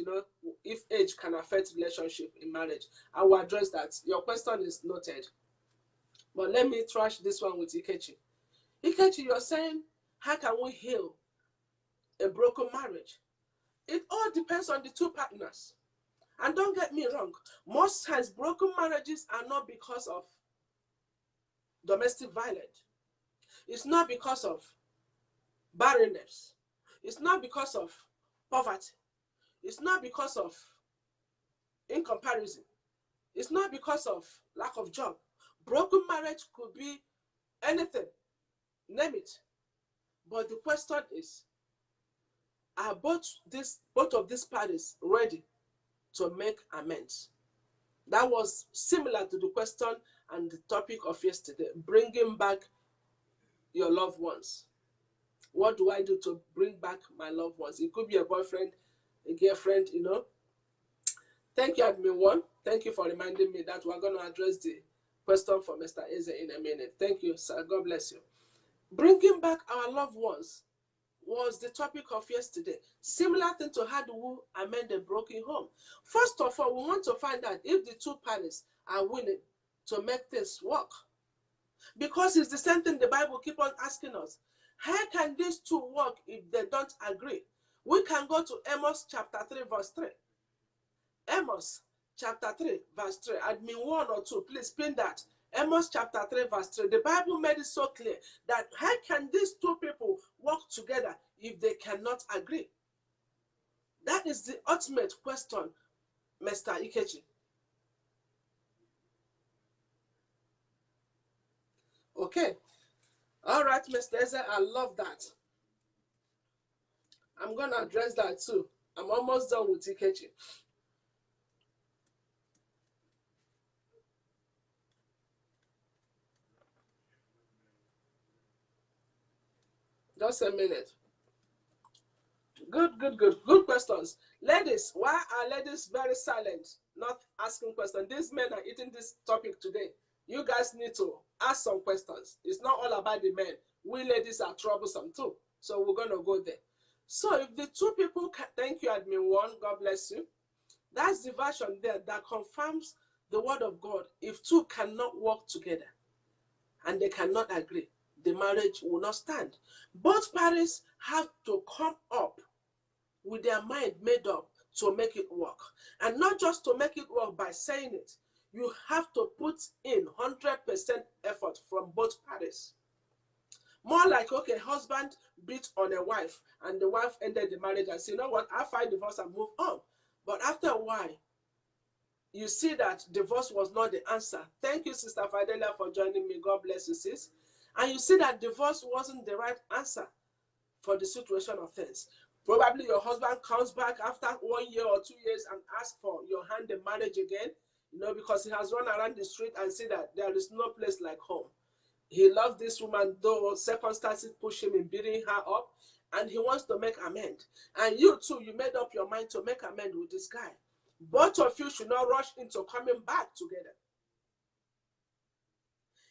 if age can affect relationship in marriage. I will address that. Your question is noted. But let me trash this one with Ikechi. Ikechi, you're saying, how can we heal a broken marriage? It all depends on the two partners. And don't get me wrong, most times broken marriages are not because of domestic violence. It's not because of barrenness. It's not because of poverty. It's not because of incomparison. It's not because of lack of job. Broken marriage could be anything, name it. But the question is, are both of these parties ready to make amends? That was similar to the question and the topic of yesterday, bringing back your loved ones. What do I do to bring back my loved ones? It could be a boyfriend, a girlfriend, Thank you, Admin One. Thank you for reminding me that we're going to address the question for Mr. Eze in a minute. Thank you, sir. God bless you. Bringing back our loved ones was the topic of yesterday. Similar thing to how do we amend a broken home. First of all, we want to find out if the two parties are willing to make things work. Because it's the same thing the Bible keep on asking us. How can these two work if they don't agree? We can go to Amos chapter 3 verse 3. Amos chapter 3 verse 3. Admin 1 or 2, please pin that. Amos chapter 3 verse 3. The Bible made it so clear that how can these two people work together if they cannot agree? That is the ultimate question, Mr. Ikechi. Okay. All right, Mr. Eze, I love that. I'm going to address that too. I'm almost done with Ikechi. Just a minute. Good questions. Ladies, why are ladies very silent, not asking questions? These men are eating this topic today. You guys need to ask some questions. It's not all about the men. We ladies are troublesome too. So we're going to go there. So if the two people, thank you, Admin One, God bless you. That's the version there that confirms the word of God. If two cannot work together and they cannot agree, the marriage will not stand. Both parties have to come up with their mind made up to make it work. And not just to make it work by saying it. You have to put in 100% effort from both parties. More like, okay, husband beat on a wife and the wife ended the marriage and said, you know what, I find divorce and move on. But after a while, you see that divorce was not the answer. Thank you, Sister Fidelia, for joining me. God bless you, sis. And you see that divorce wasn't the right answer for the situation of things. Probably your husband comes back after 1 year or 2 years and asks for your hand in marriage again, because he has run around the street and see that there is no place like home. He loves this woman, though circumstances push him in beating her up, and he wants to make amends. And you too, you made up your mind to make amends with this guy. Both of you should not rush into coming back together.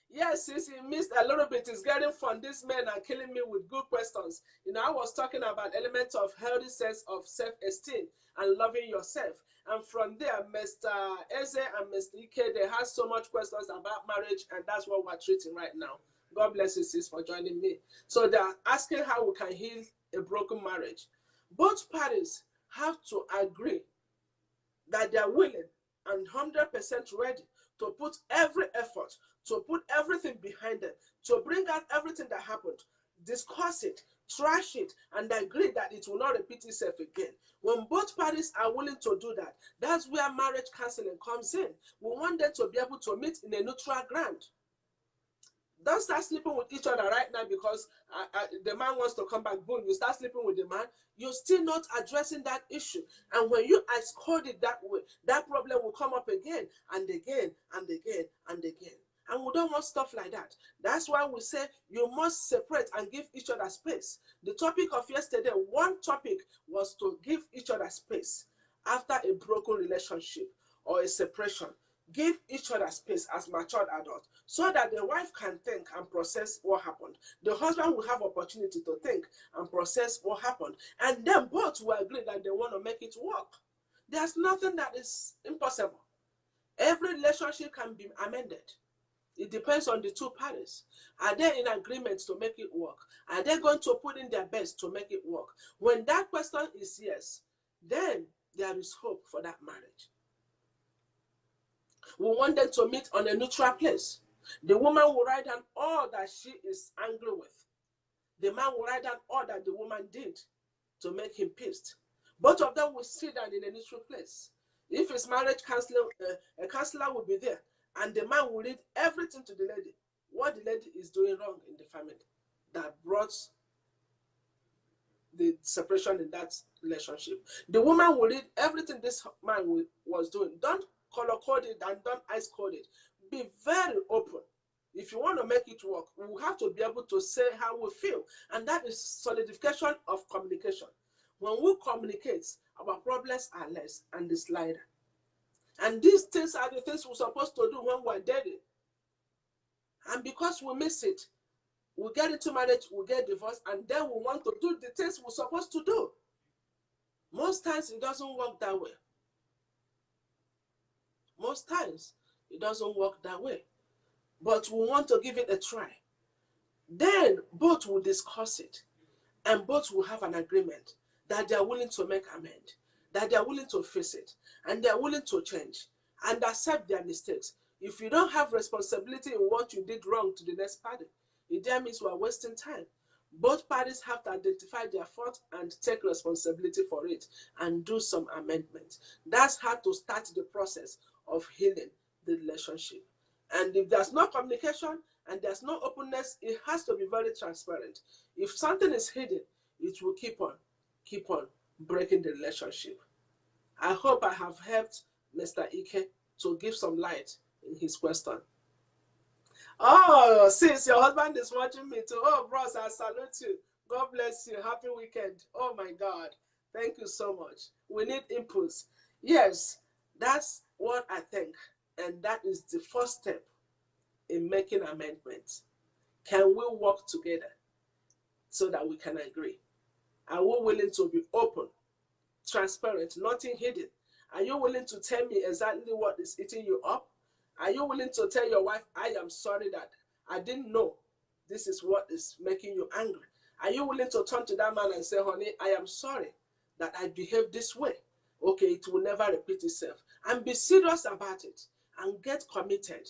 Yes, since he missed a little bit, it's getting fun. These men are killing me with good questions. I was talking about elements of healthy sense of self-esteem and loving yourself. And from there, Mr. Eze and Mr. Ike, they have so much questions about marriage, and that's what we're treating right now. God bless you, sis, for joining me. So they're asking how we can heal a broken marriage. Both parties have to agree that they're willing and 100% ready to put every effort, to put everything behind it, to bring out everything that happened, discuss it, trash it, and agree that it will not repeat itself again. When both parties are willing to do that, that's where marriage counseling comes in. We want them to be able to meet in a neutral ground. Don't start sleeping with each other right now because the man wants to come back. Boom, you start sleeping with the man. You're still not addressing that issue. And when you escort it that way, that problem will come up again and again and again and again. And we don't want stuff like that. That's why we say you must separate and give each other space. The topic of yesterday, one topic was to give each other space. after a broken relationship or a separation, give each other space as matured adults so that the wife can think and process what happened. The husband will have opportunity to think and process what happened. And then both will agree that they want to make it work. There's nothing that is impossible. Every relationship can be amended. It depends on the two parties. Are they in agreement to make it work? Are they going to put in their best to make it work? When that question is yes, then there is hope for that marriage. We want them to meet on a neutral place. The woman will write down all that she is angry with. The man will write down all that the woman did to make him pissed. Both of them will sit down in a neutral place. If it's marriage counselor, a counselor will be there, and the man will read everything to the lady, what the lady is doing wrong in the family that brought the separation in that relationship. The woman will read everything this man was doing. Don't color code it and don't ice code it. Be very open. If you want to make it work, we have to be able to say how we feel, and that is solidification of communication. When we communicate, our problems are less and it's lighter. And these things are the things we're supposed to do when we're dating. And because we miss it, we get into marriage, we get divorced, and then we want to do the things we're supposed to do. Most times it doesn't work that way. Most times it doesn't work that way. But we want to give it a try. Then both will discuss it, and both will have an agreement that they are willing to make amend, that they are willing to face it, and they are willing to change and accept their mistakes. If you don't have responsibility in what you did wrong to the next party, it then means we are wasting time. Both parties have to identify their fault and take responsibility for it and do some amendments. That's how to start the process of healing the relationship. And if there's no communication and there's no openness, it has to be very transparent. If something is hidden, it will keep on breaking the relationship. I hope I have helped Mr. Ike to give some light in his question. Oh, sis, your husband is watching me too. Oh, bros, I salute you. God bless you. Happy weekend. Oh my God. Thank you so much. We need impulse. Yes, that's what I think. And that is the first step in making amendments. Can we work together so that we can agree? Are we willing to be open, transparent, nothing hidden? Are you willing to tell me exactly what is eating you up? Are you willing to tell your wife, I am sorry that I didn't know this is what is making you angry? Are you willing to turn to that man and say, honey, I am sorry that I behaved this way? Okay, it will never repeat itself. And be serious about it and get committed.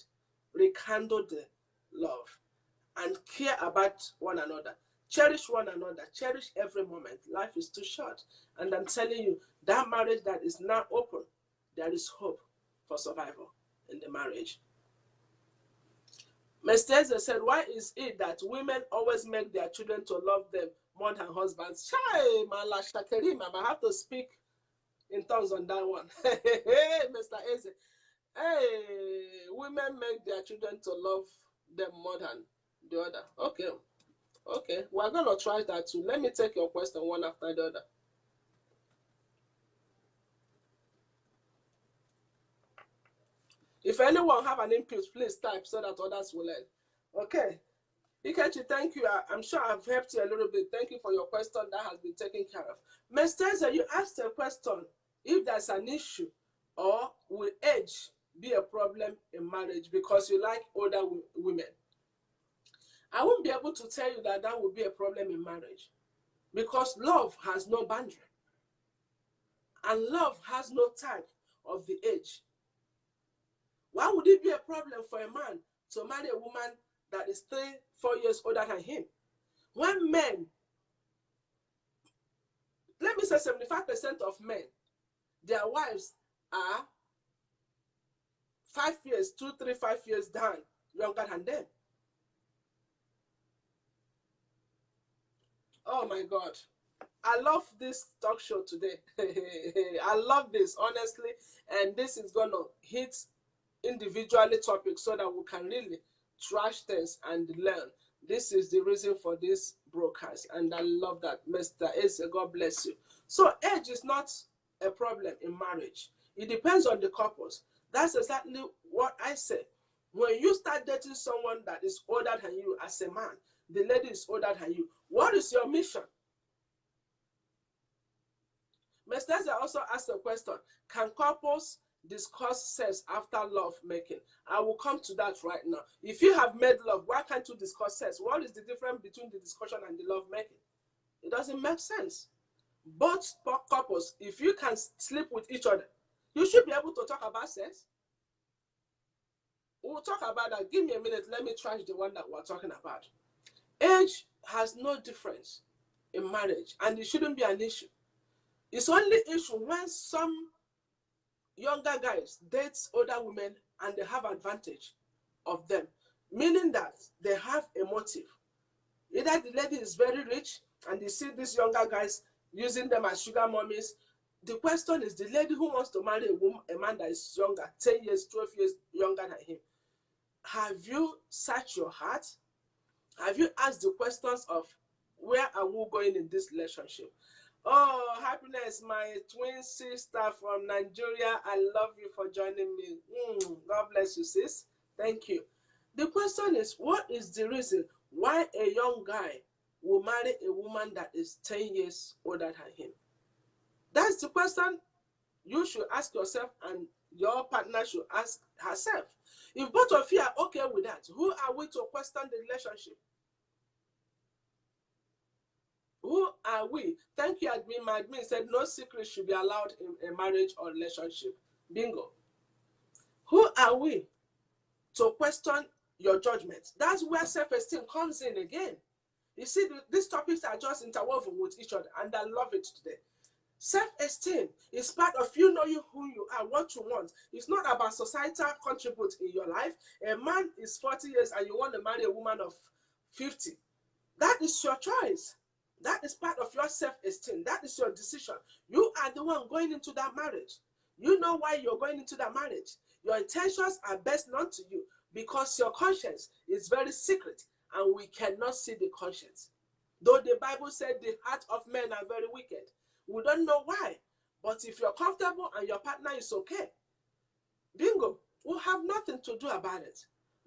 Rekindle the love and care about one another. Cherish one another. Cherish every moment. Life is too short. And I'm telling you, that marriage that is now open, there is hope for survival in the marriage. Mr. Eze said, why is it that women always make their children to love them more than husbands? Chai, Mala Shakerim, I have to speak in tongues on that one. Hey, Mr. Eze. Hey, women make their children to love them more than the other. Okay, we're going to try that too. Let me take your question one after the other. If anyone have an input, please type so that others will learn. Okay. Ikechi, thank you. I'm sure I've helped you a little bit. Thank you for your question that has been taken care of. Ms. Teza, you asked a question if there's an issue or will age be a problem in marriage because you like older women. I won't be able to tell you that that will be a problem in marriage because love has no boundary and love has no tag of the age. Why would it be a problem for a man to marry a woman that is 3-4 years older than him? When men, let me say 75% of men, their wives are 5 years, 2, 3, 5 years down, younger than them. Oh my God. I love this talk show today. I love this, honestly. And this is going to hit individually topics so that we can really trash things and learn. This is the reason for this broadcast. And I love that. Mr. Eze, God bless you. So age is not a problem in marriage. It depends on the couples. That's exactly what I say. When you start dating someone that is older than you as a man, the lady is older than you, what is your mission? Mr. also asked a question: can couples discuss sex after love making? I will come to that right now. If you have made love, why can't you discuss sex? What is the difference between the discussion and the love making? It doesn't make sense. Both couples, if you can sleep with each other, you should be able to talk about sex. We'll talk about that. Give me a minute. Let me trash the one that we're talking about. Age has no difference in marriage, and it shouldn't be an issue. It's only issue when some younger guys date older women and they have advantage of them, meaning that they have a motive. Either the lady is very rich and they see these younger guys using them as sugar mummies. The question is, the lady who wants to marry a man that is younger, 10 years, 12 years younger than him, have you searched your heart? Have you asked the questions of where are we going in this relationship? Oh, Happiness, my twin sister from Nigeria, I love you for joining me. God bless you, sis. Thank you. The question is, what is the reason why a young guy will marry a woman that is 10 years older than him? That's the question you should ask yourself, and your partner should ask herself. If both of you are okay with that, who are we to question the relationship? Who are we? Thank you, admin. My admin said no secret should be allowed in a marriage or relationship. Bingo. Who are we to question your judgment? That's where self-esteem comes in again. You see, these topics are just interwoven with each other, and I love it today. Self-esteem is part of you knowing who you are, what you want. It's not about societal contribute in your life. A man is 40 years and you want to marry a woman of 50. That is your choice. That is part of your self-esteem. That is your decision. You are the one going into that marriage. You know why you're going into that marriage. Your intentions are best known to you because your conscience is very secret and we cannot see the conscience. Though the Bible said the heart of men are very wicked. We don't know why. But if you're comfortable and your partner is okay, bingo, we'll have nothing to do about it.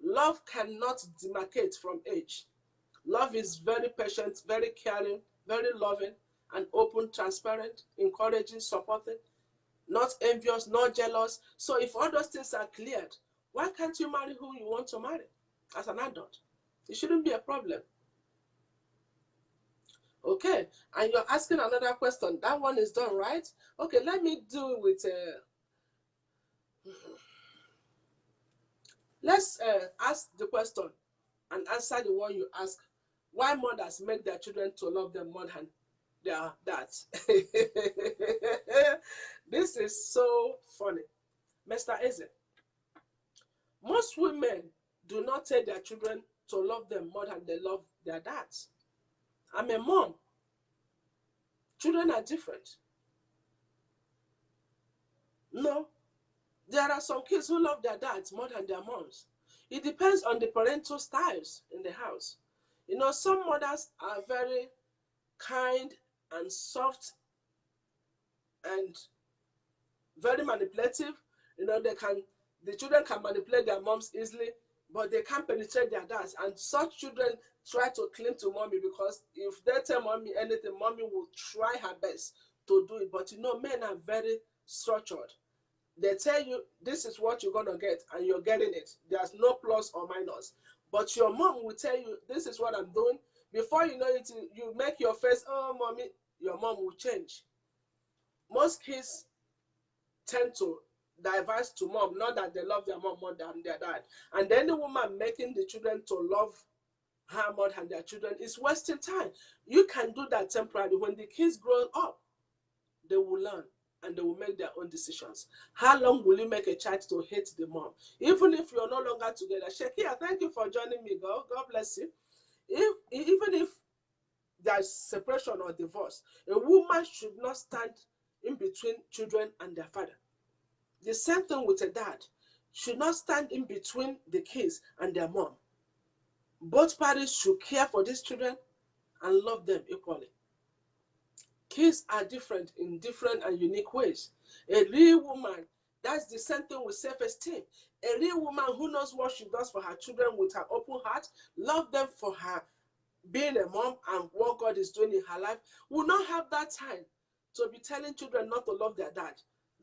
Love cannot demarcate from age. Love is very patient, very caring, very loving, and open, transparent, encouraging, supporting, not envious, not jealous. So if all those things are cleared, why can't you marry who you want to marry as an adult? It shouldn't be a problem. Okay, and you're asking another question. That one is done, right? Okay, let me do it with... let's ask the question and answer the one you ask. Why mothers make their children to love them more than their dads? This is so funny. Mr. Eze, most women do not tell their children to love them more than they love their dads. I'm a mom. Children are different. No, there are some kids who love their dads more than their moms. It depends on the parental styles in the house. You know, some mothers are very kind and soft and very manipulative. You know, the children can manipulate their moms easily, but they can't penetrate their dads. And such children try to cling to mommy because if they tell mommy anything, mommy will try her best to do it. But you know, men are very structured. They tell you this is what you're gonna get, and you're getting it. There's no plus or minus. But your mom will tell you this is what I'm doing. Before you know it, you make your face, oh mommy, your mom will change. Most kids tend to diverse to mom, not that they love their mom more than their dad. And any woman making the children to love her more than their children is wasting time. You can do that temporarily. When the kids grow up, they will learn and they will make their own decisions. How long will you make a child to hate the mom? Even if you're no longer together. Shekia, thank you for joining me, girl. God bless you. Even if there's separation or divorce, a woman should not stand in between children and their father. The same thing with a dad. Should not stand in between the kids and their mom. Both parties should care for these children and love them equally. Kids are different in different and unique ways. A real woman, that's the same thing with self-esteem. A real woman who knows what she does for her children with her open heart, love them for her being a mom and what God is doing in her life, will not have that time to be telling children not to love their dad.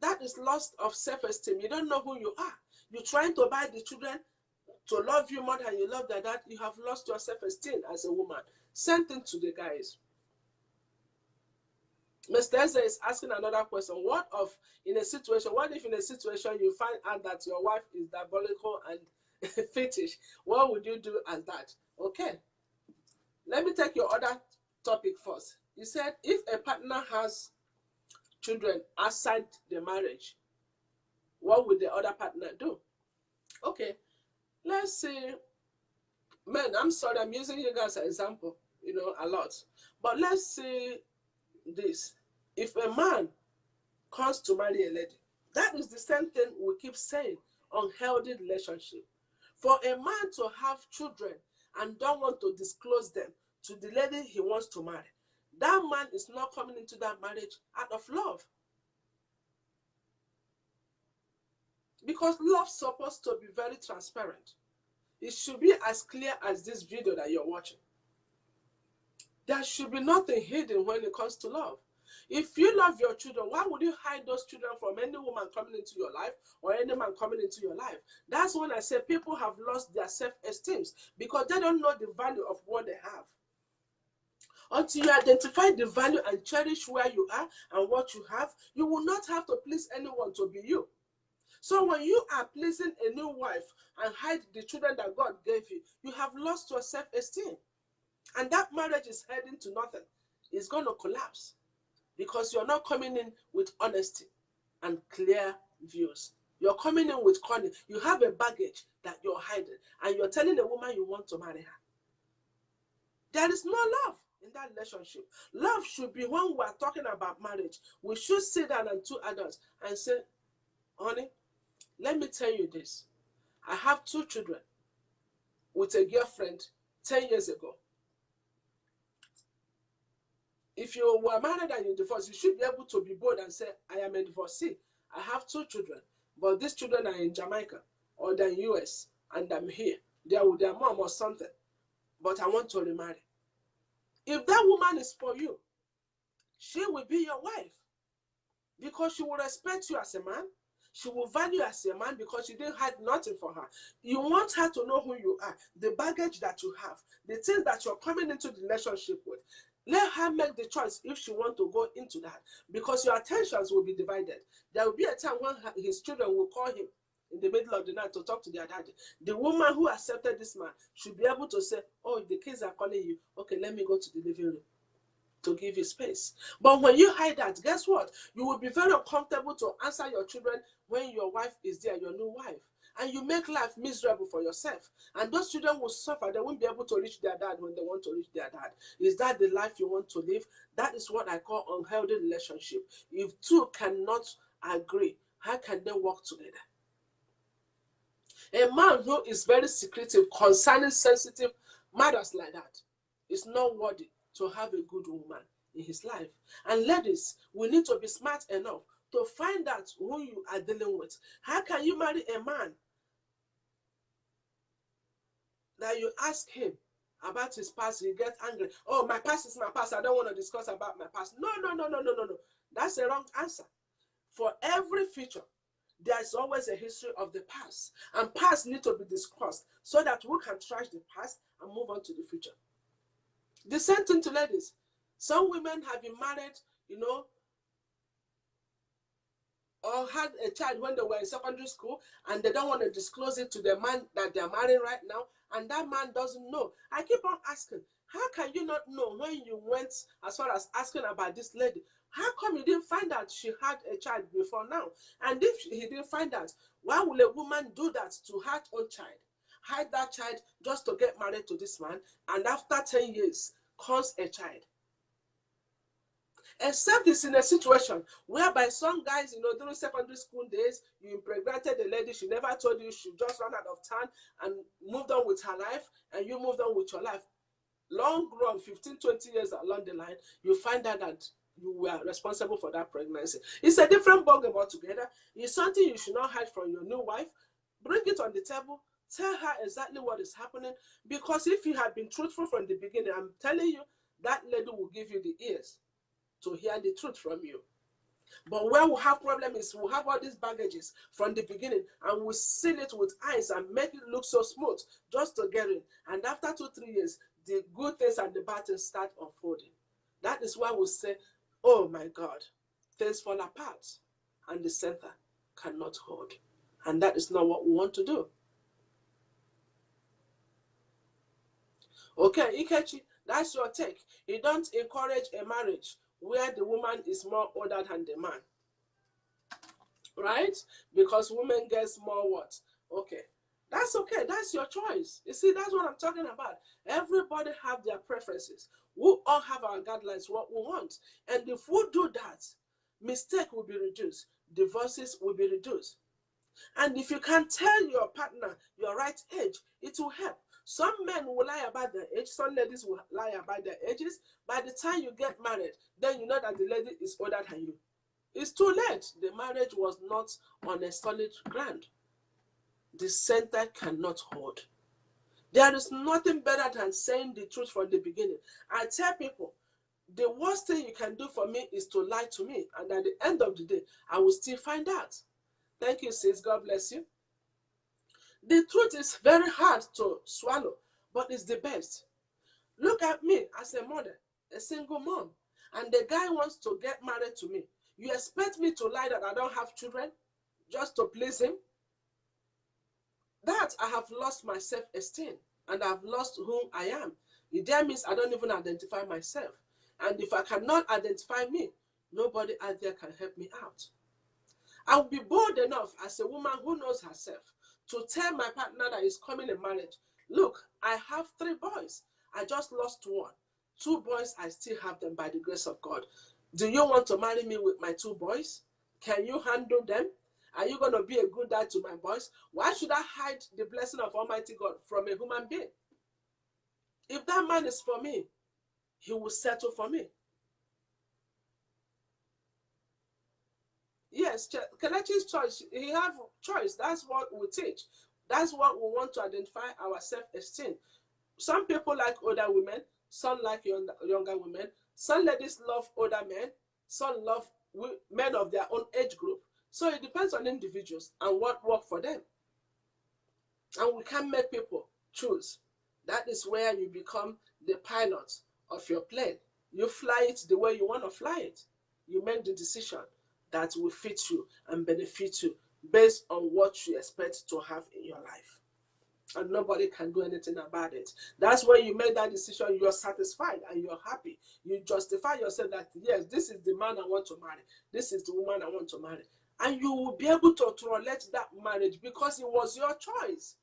That is loss of self-esteem. You don't know who you are. You're trying to buy the children to love you more than you love their dad. You have lost your self-esteem as a woman. Same thing to the guys. Mr. Ezra is asking another question. What if in a situation you find out that your wife is diabolical and fetish? What would you do as that? Okay. Let me take your other topic first. You said if a partner has children outside the marriage, what would the other partner do? Okay. Let's say, man, I'm sorry, I'm using you guys as an example, a lot. But let's say this. If a man comes to marry a lady, that is the same thing we keep saying, unhealthy relationship. For a man to have children and don't want to disclose them to the lady he wants to marry, that man is not coming into that marriage out of love. Because love is supposed to be very transparent. It should be as clear as this video that you're watching. There should be nothing hidden when it comes to love. If you love your children, why would you hide those children from any woman coming into your life or any man coming into your life? That's when I say people have lost their self-esteem because they don't know the value of what they have. Until you identify the value and cherish where you are and what you have, you will not have to please anyone to be you. So when you are pleasing a new wife and hide the children that God gave you, you have lost your self-esteem. And that marriage is heading to nothing. It's going to collapse because you're not coming in with honesty and clear views. You're coming in with cunning. You have a baggage that you're hiding and you're telling a woman you want to marry her. There is no love in that relationship. Love should be when we are talking about marriage. We should sit down and two adults and say, honey, let me tell you this. I have 2 children with a girlfriend 10 years ago. If you were married and you divorced, you should be able to be bold and say, I am a divorcee. I have 2 children, but these children are in Jamaica or they're in US and I'm here. They're with their mom or something, but I want to remarry. If that woman is for you, she will be your wife because she will respect you as a man. She will value you as a man because you didn't hide nothing for her. You want her to know who you are, the baggage that you have, the things that you're coming into the relationship with. Let her make the choice if she wants to go into that because your attentions will be divided. There will be a time when his children will call him in the middle of the night to talk to their daddy. The woman who accepted this man should be able to say, oh, the kids are calling you. Okay, let me go to the living room to give you space. But when you hide that, guess what? You will be very uncomfortable to answer your children when your wife is there, your new wife. And you make life miserable for yourself. And those children will suffer. They won't be able to reach their dad when they want to reach their dad. Is that the life you want to live? That is what I call unhealthy relationship. If 2 cannot agree, how can they work together? A man who is very secretive concerning sensitive matters like that is not worthy to have a good woman in his life. And ladies, we need to be smart enough to find out who you are dealing with. How can you marry a man that you ask him about his past, you get angry? Oh, my past is my past. I don't want to discuss about my past. No. That's a wrong answer. For every future, there is always a history of the past. And past need to be discussed so that we can trash the past and move on to the future. The same thing to ladies. Some women have been married, or had a child when they were in secondary school and they don't want to disclose it to the man that they're marrying right now, and that man doesn't know. I keep on asking, how can you not know when you went as far as asking about this lady? How come you didn't find out she had a child before now? And if he didn't find out, why will a woman do that to her own child? Hide that child just to get married to this man, and after 10 years comes a child. Except it's in a situation whereby some guys, during secondary school days, you impregnated a lady, she never told you, she just ran out of town and moved on with her life, and you moved on with your life. Long run, 15, 20 years along the line, you find out that you were responsible for that pregnancy. It's a different ballgame altogether. It's something you should not hide from your new wife. Bring it on the table. Tell her exactly what is happening. Because if you have been truthful from the beginning, I'm telling you, that lady will give you the ears to hear the truth from you. But where we have problem is we have all these baggages from the beginning and we seal it with ice and make it look so smooth just to get in. And after 2-3 years, the good things and the bad things start unfolding. That is why we say, oh my God, things fall apart and the center cannot hold. And that is not what we want to do. Okay, Ikechi, that's your take. You don't encourage a marriage where the woman is more older than the man. Right? Because women get more what? Okay. That's okay. That's your choice. You see, that's what I'm talking about. Everybody have their preferences. We all have our guidelines, what we want. And if we do that, mistake will be reduced. Divorces will be reduced. And if you can tell your partner your right age, it will help. Some men will lie about their age. Some ladies will lie about their ages. By the time you get married, then you know that the lady is older than you. It's too late. The marriage was not on a solid ground. The center cannot hold. There is nothing better than saying the truth from the beginning. I tell people, the worst thing you can do for me is to lie to me. And at the end of the day, I will still find out. Thank you, sis. God bless you. The truth is very hard to swallow, but it's the best. Look at me as a mother, a single mom, and the guy wants to get married to me. You expect me to lie that I don't have children just to please him? That I have lost my self-esteem and I've lost whom I am. That means I don't even identify myself. And if I cannot identify me, nobody out there can help me out. I will be bold enough as a woman who knows herself to tell my partner that is coming in marriage, look, I have 3 boys. I just lost 1. 2 boys, I still have them by the grace of God. Do you want to marry me with my 2 boys? Can you handle them? Are you going to be a good dad to my boys? Why should I hide the blessing of Almighty God from a human being? If that man is for me, he will settle for me. Yes, Kelechi's choice, he have choice. That's what we teach. That's what we want to identify our self-esteem. Some people like older women, some like younger women. Some ladies love older men, some love men of their own age group. So it depends on individuals and what works for them. And we can't make people choose. That is where you become the pilot of your plane. You fly it the way you want to fly it. You make the decision that will fit you and benefit you based on what you expect to have in your life. And nobody can do anything about it. That's when you make that decision, you're satisfied and you're happy. You justify yourself that, yes, this is the man I want to marry. This is the woman I want to marry. And you will be able to tolerate that marriage because it was your choice.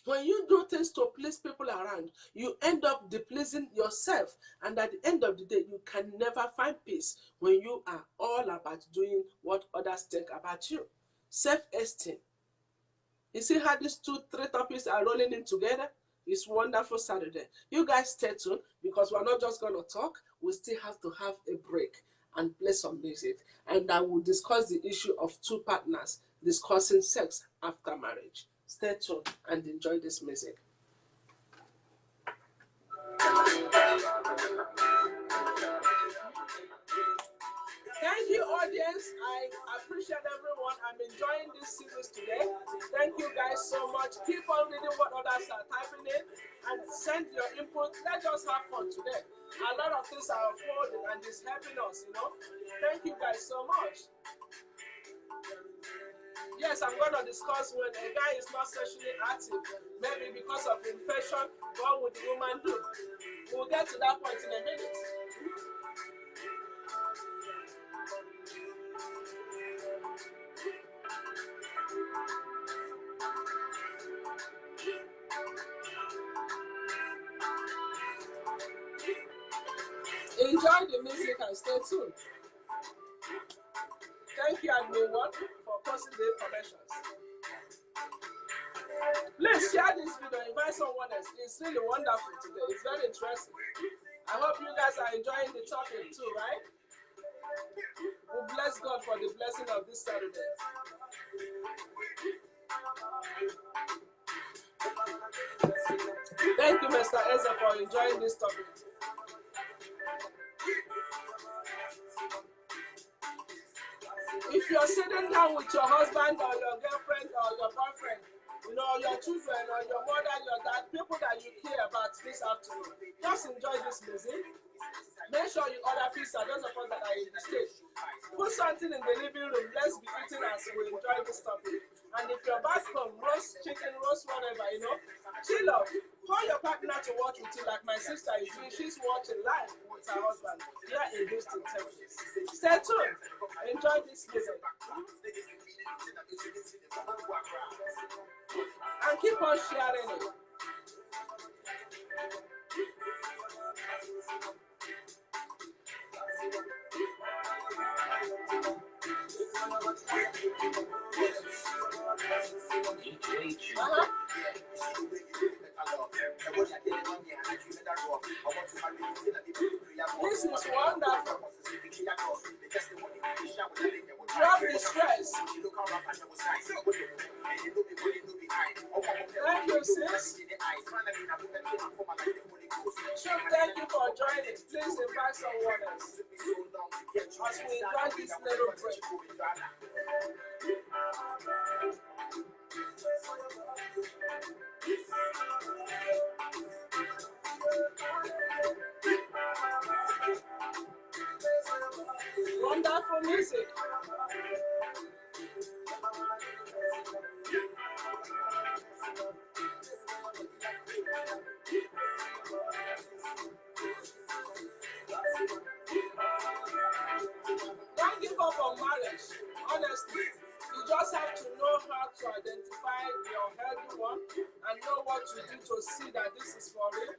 When you do things to please people around, you end up displeasing yourself. And at the end of the day, you can never find peace when you are all about doing what others think about you. Self-esteem. You see how these 3 topics are rolling in together? It's wonderful Saturday. You guys stay tuned because we're not just going to talk. We still have to have a break and play some music. And I will discuss the issue of 2 partners discussing sex after marriage. Stay tuned and enjoy this music. Thank you, audience. I appreciate everyone. I'm enjoying this series today. Thank you guys so much. Keep on reading what others are typing in and send your input. Let us have fun today. A lot of things are unfolding and it's helping us, you know. Thank you guys so much. Yes, I'm going to discuss when a guy is not sexually active, maybe because of infection, what would the woman do? We'll get to that point in a minute. Enjoy the music and stay tuned. Thank you, Admin One, for posting the information. Please share this video, invite someone else. It's really wonderful today. It's very interesting. I hope you guys are enjoying the topic too, right? We bless God for the blessing of this Saturday. Thank you, Mr. Ezra, for enjoying this topic. If you're sitting down with your husband or your girlfriend or your boyfriend, you know, your children or your mother, your dad, people that you care about this afternoon, just enjoy this music. Make sure you order pizza, those of us that are in the state. Put something in the living room. Let's be eating as we enjoy this topic. And if you're back home, roast chicken, roast whatever, you know, chill out. Call your partner to watch with you, like my sister is doing. She's watching live with her husband here in Houston, Texas. Stay tuned. Enjoy this music. And keep on sharing it. This is wonderful. Drop the stress. Thank you, sis. So thank you for joining. Please invite someone else as we enjoy this little break. Wonderful music. Don't give up on marriage, honestly. You just have to know how to identify your healthy one and know what to do to see that this is for real.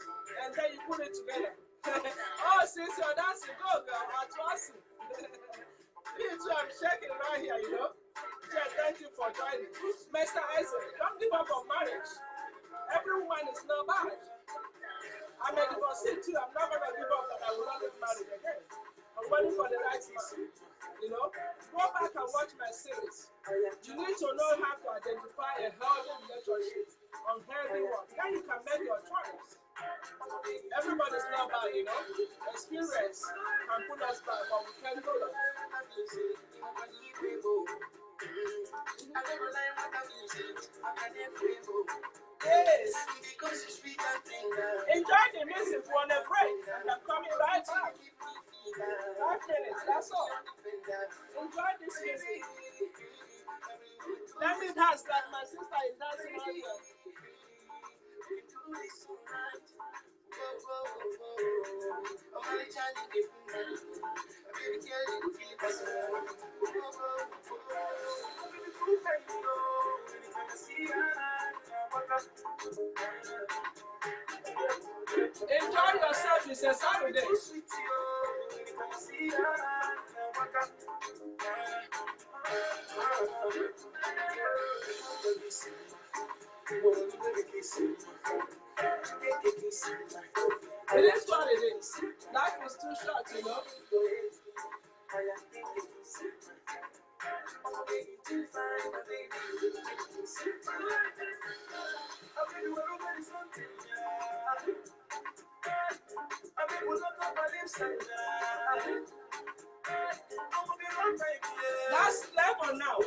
And then you put it together. Oh, since you're dancing, go girl, what's awesome. Me too, I'm shaking right here, you know. Yeah, thank you for joining. Mr. Isaac, don't give up on marriage. Every woman is not bad. I'm a divorcee too. I'm not going to give up that I will not get married again. I'm waiting for the right man. You know, go back and watch my series. You need to know how to identify a healthy relationship, unhealthy one. Then you can make your choice. Everybody's not bad, you know. Experience can put us back, but we can't do that. Yes. Enjoy the music on a break, and I'm coming right back. 5 minutes, that's all. Enjoy this music. Let me dance like my sister is dancing out here. Enjoy yourself, it's a Saturday. It is what it is. Life is too short, you know. That's level now.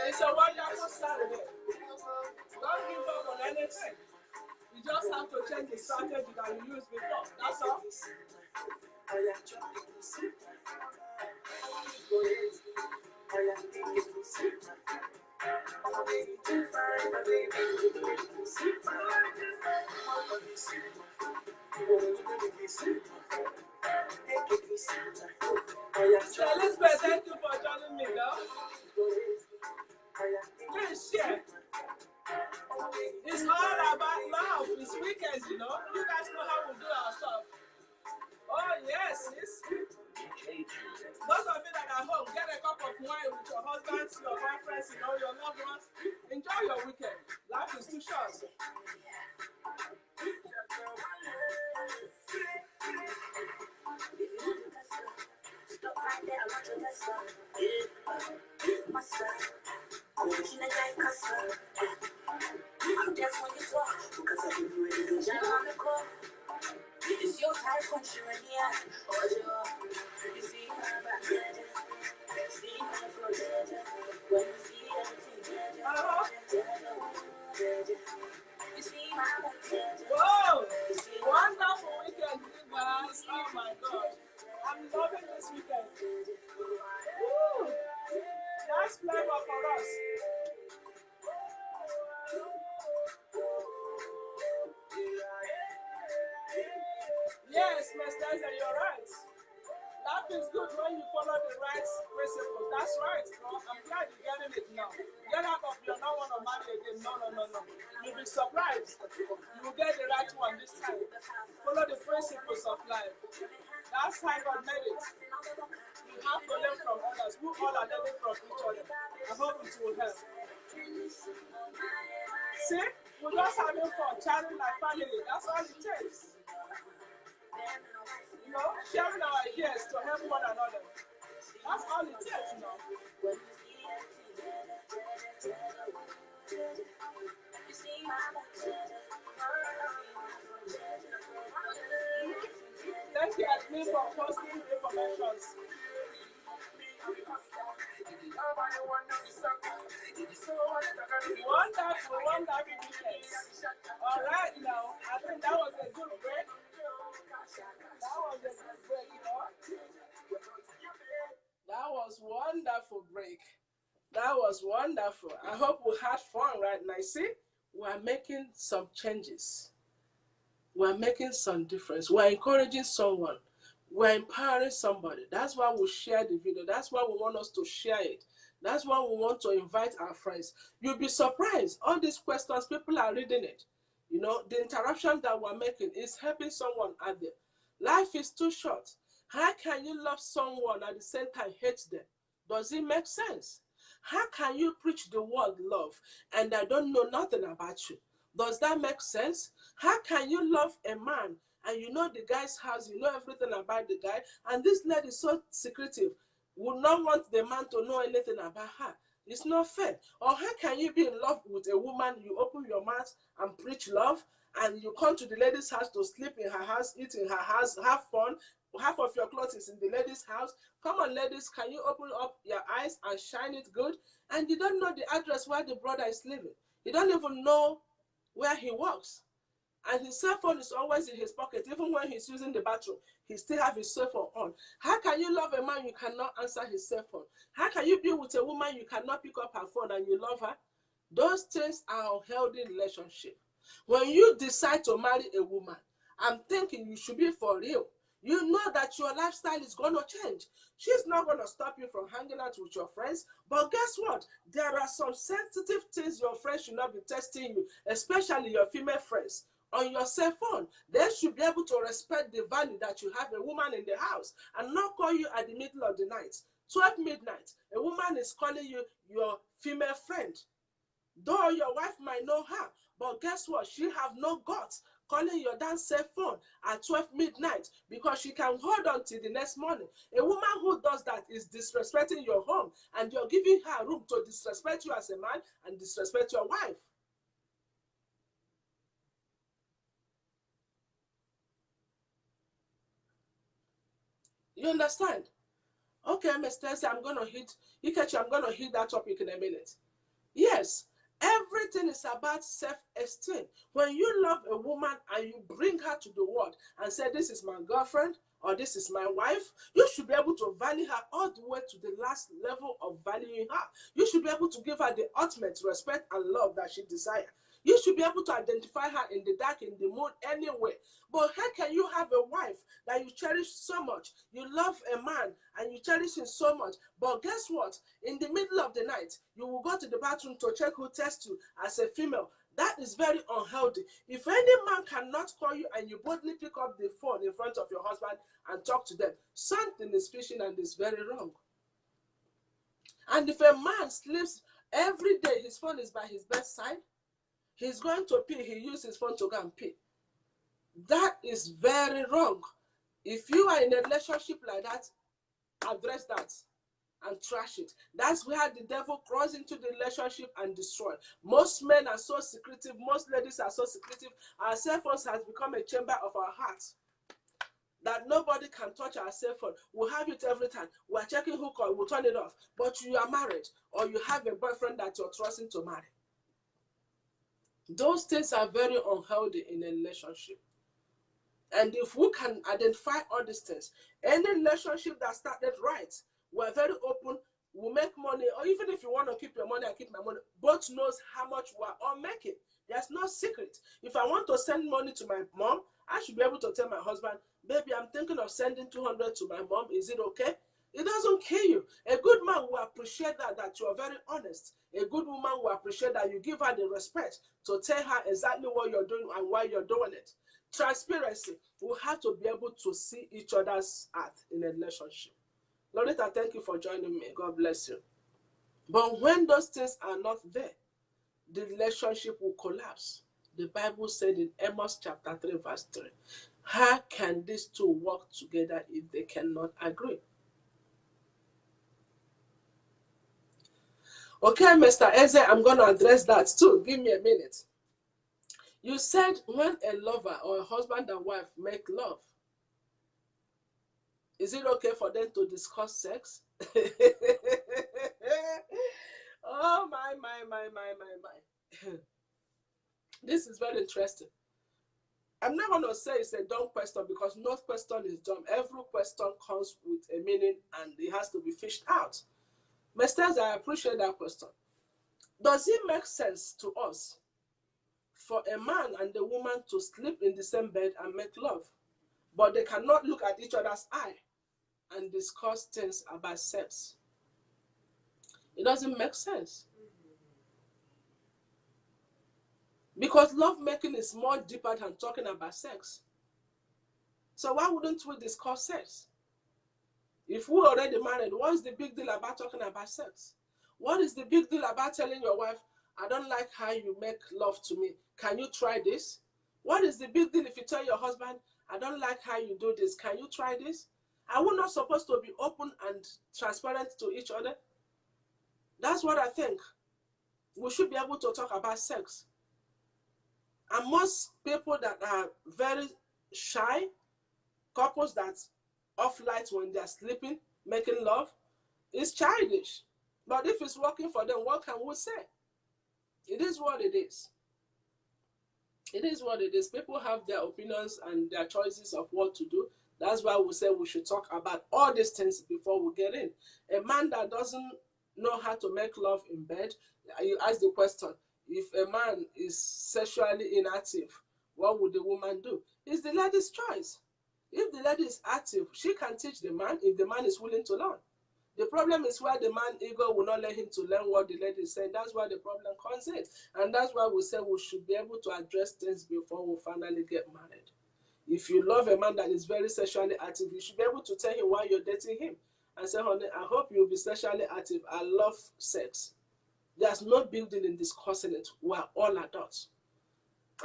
It's a wonderful Saturday. Don't give up on anything. You just have to change the strategy that you used before. That's all. So Elizabeth, thank you for joining me, girl. Please share. It's all about love. loved ones. Enjoy your weekend. Life is too short. It's your type country right here. Oh, you see her back there. See her for there. When you see everything there. You see my back there. Whoa! Wonderful weekend, you guys. Oh my God. I'm loving this weekend. Woo! That's flavor for us. Yes, Mr. Esther, you're right. Life is good when you follow the right principles. That's right, bro. I'm glad you're getting it now. Get out of your not want to marry again. No. You'll be surprised. You will get the right one this time. Follow the principles of life. That's how God made it. You have to learn from others. We all are learning from each other. I hope it will help. See? We're just having fun, chatting like family. That's all it takes. You know, sharing our ideas to help one another. That's all it takes, you know. Thank you, Admin, for posting information. Wonderful weekend. All right, now, I think that was a good break. That was a good break, you know. That was wonderful break. That was wonderful. I hope we had fun right now. See, we're making some changes. We're making some difference. We're encouraging someone. We're empowering somebody. That's why we share the video. That's why we want us to share it. That's why we want to invite our friends. You'll be surprised. All these questions, people are reading it. You know, the interaction that we're making is helping someone out there. Life is too short. How can you love someone at the same time hate them? Does it make sense? How can you preach the word love and I don't know nothing about you? Does that make sense? How can you love a man and you know the guy's house, you know everything about the guy, and this lady is so secretive, would not want the man to know anything about her? It's not fair. Or how can you be in love with a woman, you open your mouth and preach love, and you come to the lady's house to sleep in her house, eat in her house, have fun, half of your clothes is in the lady's house. Come on, ladies, can you open up your eyes and shine it good? And you don't know the address where the brother is living. You don't even know where he works. And his cell phone is always in his pocket. Even when he's using the bathroom, he still have his cell phone on. How can you love a man you cannot answer his cell phone? How can you be with a woman you cannot pick up her phone and you love her? Those things are unhealthy relationship. When you decide to marry a woman, I'm thinking you should be for real. You know that your lifestyle is going to change. She's not going to stop you from hanging out with your friends. But guess what? There are some sensitive things your friends should not be testing you, especially your female friends. On your cell phone, they should be able to respect the value that you have a woman in the house and not call you at the middle of the night. 12 midnight, a woman is calling you your female friend. Though your wife might know her, but guess what? She have no guts calling your dad's cell phone at 12 midnight because she can hold on till the next morning. A woman who does that is disrespecting your home, and you're giving her room to disrespect you as a man and disrespect your wife. You understand? Okay, Mr. Esther, I'm going to hit, Ikechi, I'm going to hit that topic in a minute. Yes, everything is about self-esteem. When you love a woman and you bring her to the world and say, this is my girlfriend or this is my wife, you should be able to value her all the way to the last level of valuing her. You should be able to give her the ultimate respect and love that she desires. You should be able to identify her in the dark, in the moon, anywhere. But how can you have a wife that you cherish so much? You love a man and you cherish him so much. But guess what? In the middle of the night, you will go to the bathroom to check who tests you as a female. That is very unhealthy. If any man cannot call you and you boldly pick up the phone in front of your husband and talk to them, something is fishy and is very wrong. And if a man sleeps Every day his phone is by his bedside. He's going to pee, he uses his phone to go and pee. That is very wrong. If you are in a relationship like that, address that and trash it. That's where the devil crawls into the relationship and destroy. Most men are so secretive. Most ladies are so secretive. Our cell phones has become a chamber of our hearts that nobody can touch our cell phone. We have it every time. We're checking who called, we'll turn it off. But you are married or you have a boyfriend that you're trusting to marry. Those things are very unhealthy in a relationship. And if we can identify all these things, any relationship that started right, we're very open, we make money, or even if you want to keep your money, I keep my money, both knows how much we're all making. There's no secret. If I want to send money to my mom, I should be able to tell my husband, baby, I'm thinking of sending 200 to my mom. Is it okay? It doesn't kill you. A good man will appreciate that you are very honest. A good woman will appreciate that you give her the respect to tell her exactly what you're doing and why you're doing it. Transparency. We have to be able to see each other's heart in a relationship. Loretta, thank you for joining me. God bless you. But when those things are not there, the relationship will collapse. The Bible said in Amos chapter 3, verse 3, how can these two work together if they cannot agree? Okay, Mr. Eze, I'm going to address that too. Give me a minute. You said when a lover or a husband and wife make love, is it okay for them to discuss sex? Oh, my. This is very interesting. I'm not going to say it's a dumb question because no question is dumb. Every question comes with a meaning and it has to be fished out. Masters, I appreciate that question. Does it make sense to us for a man and a woman to sleep in the same bed and make love, but they cannot look at each other's eye and discuss things about sex? It doesn't make sense. Because love making is more deeper than talking about sex. So why wouldn't we discuss sex? If we're already married, what's the big deal about talking about sex? What is the big deal about telling your wife, I don't like how you make love to me. Can you try this? What is the big deal if you tell your husband, I don't like how you do this. Can you try this? Are we not supposed to be open and transparent to each other? That's what I think. We should be able to talk about sex. And most people that are very shy, couples that off light when they're sleeping, making love, is childish. But if it's working for them, what can we say? It is what it is. It is what it is. People have their opinions and their choices of what to do. That's why we say we should talk about all these things before we get in. A man that doesn't know how to make love in bed, you ask the question, if a man is sexually inactive, what would the woman do? It's the lady's choice. If the lady is active, she can teach the man if the man is willing to learn. The problem is where the man ego will not let him to learn what the lady is saying. That's why the problem comes in. And that's why we say we should be able to address things before we finally get married. If you love a man that is very sexually active, you should be able to tell him why you're dating him. And say, honey, I hope you'll be sexually active. I love sex. There's no big deal in discussing it. We're all adults.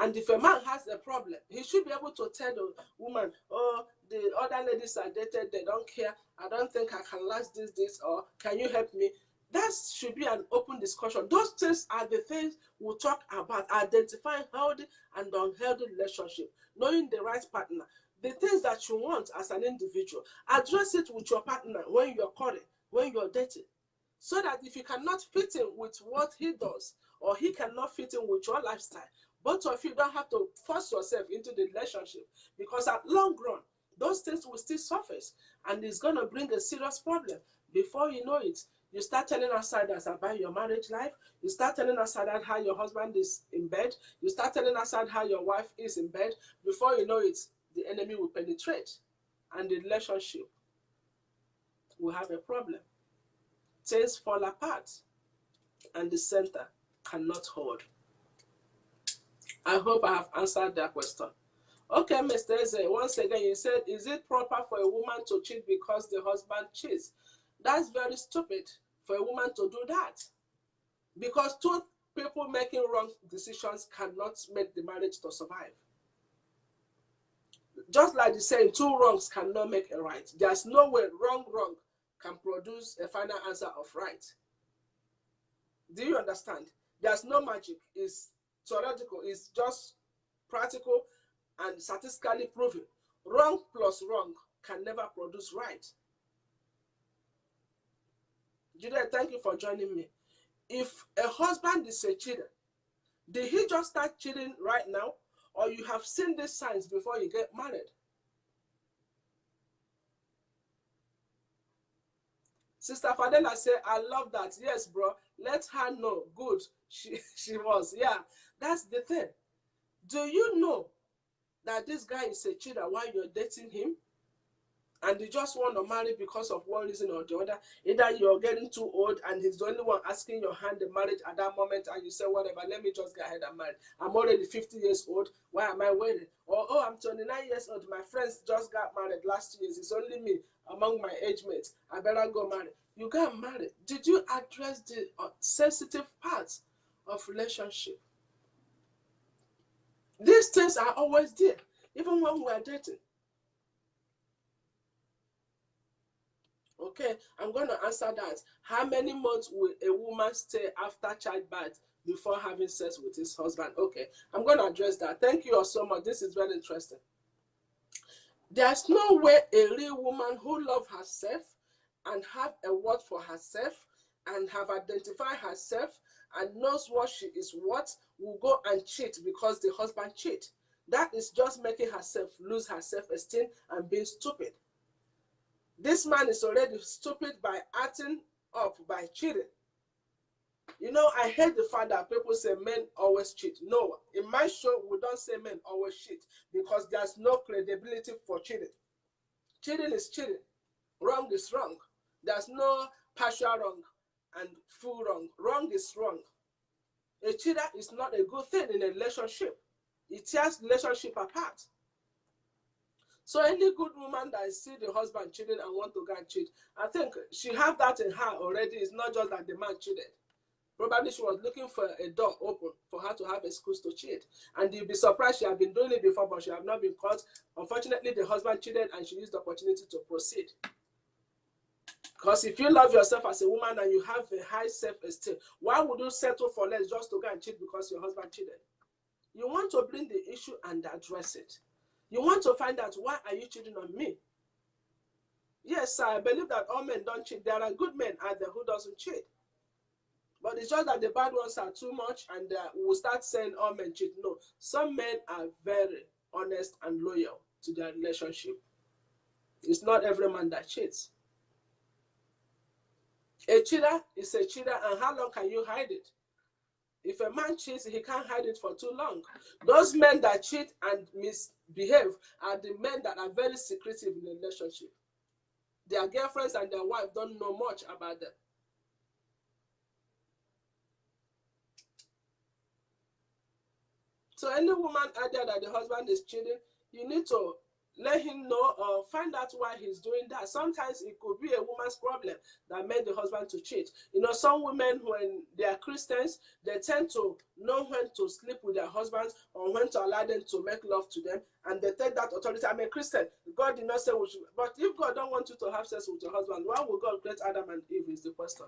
And if a man has a problem, he should be able to tell the woman, oh, the other ladies are dated, they don't care. I don't think I can last this, or can you help me? That should be an open discussion. Those things are the things we'll talk about, identifying healthy and unhealthy relationship, knowing the right partner, the things that you want as an individual. Address it with your partner when you're calling, when you're dating. So that if you cannot fit in with what he does, or he cannot fit in with your lifestyle, both of you don't have to force yourself into the relationship, because at long run, those things will still surface and it's going to bring a serious problem. Before you know it, you start telling outsiders about your marriage life. You start telling outsiders how your husband is in bed. You start telling outsiders how your wife is in bed. Before you know it, the enemy will penetrate and the relationship will have a problem. Things fall apart and the center cannot hold. I hope I have answered that question. Okay, Mr. Eze, once again, you said, is it proper for a woman to cheat because the husband cheats? That's very stupid for a woman to do that. Because two people making wrong decisions cannot make the marriage to survive. Just like the saying, two wrongs cannot make a right. There's no way wrong can produce a final answer of right. Do you understand? There's no magic. It's theoretical. It's just practical and statistically proven. Wrong plus wrong can never produce right. Juliet, thank you for joining me. If a husband is a cheater, did he just start cheating right now? Or you have seen these signs before you get married? Sister Fadela said, I love that. Yes, bro. Let her know. Good. She was. Yeah. That's the thing. Do you know that this guy is a cheater while you're dating him? And you just want to marry because of one reason or the other. Either you're getting too old and he's the only one asking your hand in marriage at that moment, and you say, whatever, let me just go ahead and marry. I'm already 50 years old. Why am I waiting? Or, oh, I'm 29 years old. My friends just got married last year. It's only me among my age mates. I better go marry. You got married. Did you address the sensitive parts of relationship? These things are always there, even when we're dating. Okay, I'm going to answer that. How many months will a woman stay after childbirth before having sex with his husband? Okay, I'm going to address that. Thank you all so much. This is very interesting. There's no way a real woman who loves herself and have a word for herself and have identified herself and knows what she is worth will go and cheat because the husband cheat. That is just making herself lose her self-esteem and being stupid. This man is already stupid by acting up, by cheating. You know, I hate the fact that people say men always cheat. No, in my show, we don't say men always cheat because there's no credibility for cheating. Cheating is cheating. Wrong is wrong. There's no partial wrong and full wrong. Wrong is wrong. A cheater is not a good thing in a relationship. It tears relationship apart. So any good woman that see the husband cheating and want to go and cheat, I think she have that in her already. It's not just that the man cheated. Probably she was looking for a door open for her to have excuse to cheat. And you'll be surprised she had been doing it before, but she have not been caught. Unfortunately, the husband cheated and she used the opportunity to proceed. Because if you love yourself as a woman and you have a high self-esteem, why would you settle for less just to go and cheat because your husband cheated? You want to bring the issue and address it. You want to find out, why are you cheating on me? Yes, I believe that all men don't cheat. There are good men out there who doesn't cheat. But it's just that the bad ones are too much and we'll start saying all men cheat. No, some men are very honest and loyal to their relationship. It's not every man that cheats. A cheater is a cheater, and how long can you hide it? If a man cheats, he can't hide it for too long. Those men that cheat and misbehave are the men that are very secretive in a relationship. Their girlfriends and their wife don't know much about them. So any woman out there that the husband is cheating, you need to let him know or find out why he's doing that. Sometimes it could be a woman's problem that made the husband to cheat. You know, some women, when they are Christians, they tend to know when to sleep with their husbands or when to allow them to make love to them, and they take that authority. I'm a Christian. God did not say we should. But if God don't want you to have sex with your husband, why would God create Adam and Eve is the question.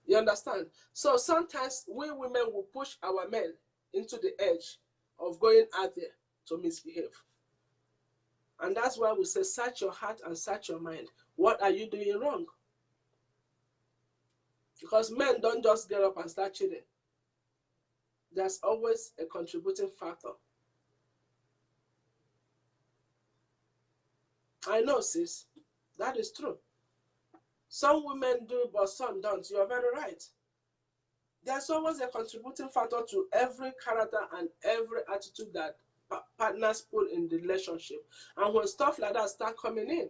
You understand? So sometimes we women will push our men into the edge of going out there to misbehave. And that's why we say, search your heart and search your mind. What are you doing wrong? Because men don't just get up and start cheating. There's always a contributing factor. I know, sis. That is true. Some women do, but some don't. You're very right. There's always a contributing factor to every character and every attitude that partners put in the relationship. And when stuff like that start coming in,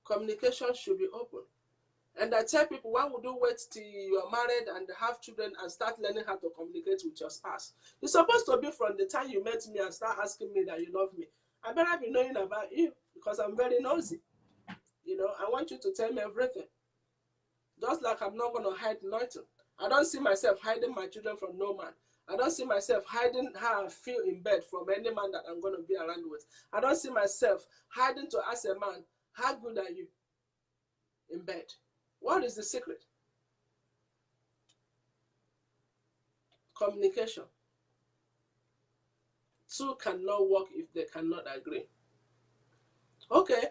communication should be open. And I tell people, why would you wait till you're married and have children and start learning how to communicate with your spouse? It's supposed to be from the time you met me and start asking me that you love me. I better be knowing about you because I'm very nosy. You know, I want you to tell me everything. Just like I'm not going to hide nothing. I don't see myself hiding my children from no man. I don't see myself hiding how I feel in bed from any man that I'm going to be around with. I don't see myself hiding to ask a man, how good are you in bed? What is the secret? Communication. Two cannot work if they cannot agree. Okay,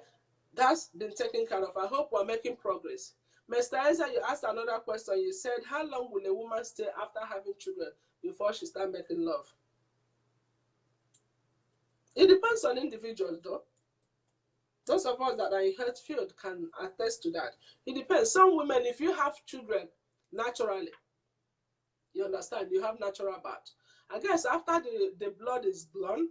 that's been taken care of. I hope we're making progress. Mr. Isaac, you asked another question. You said, how long will a woman stay after having children before she starts making love? It depends on individuals, though. Those of us that are in health field can attest to that. It depends. Some women, if you have children naturally, you understand, you have natural birth. I guess after the blood is blown,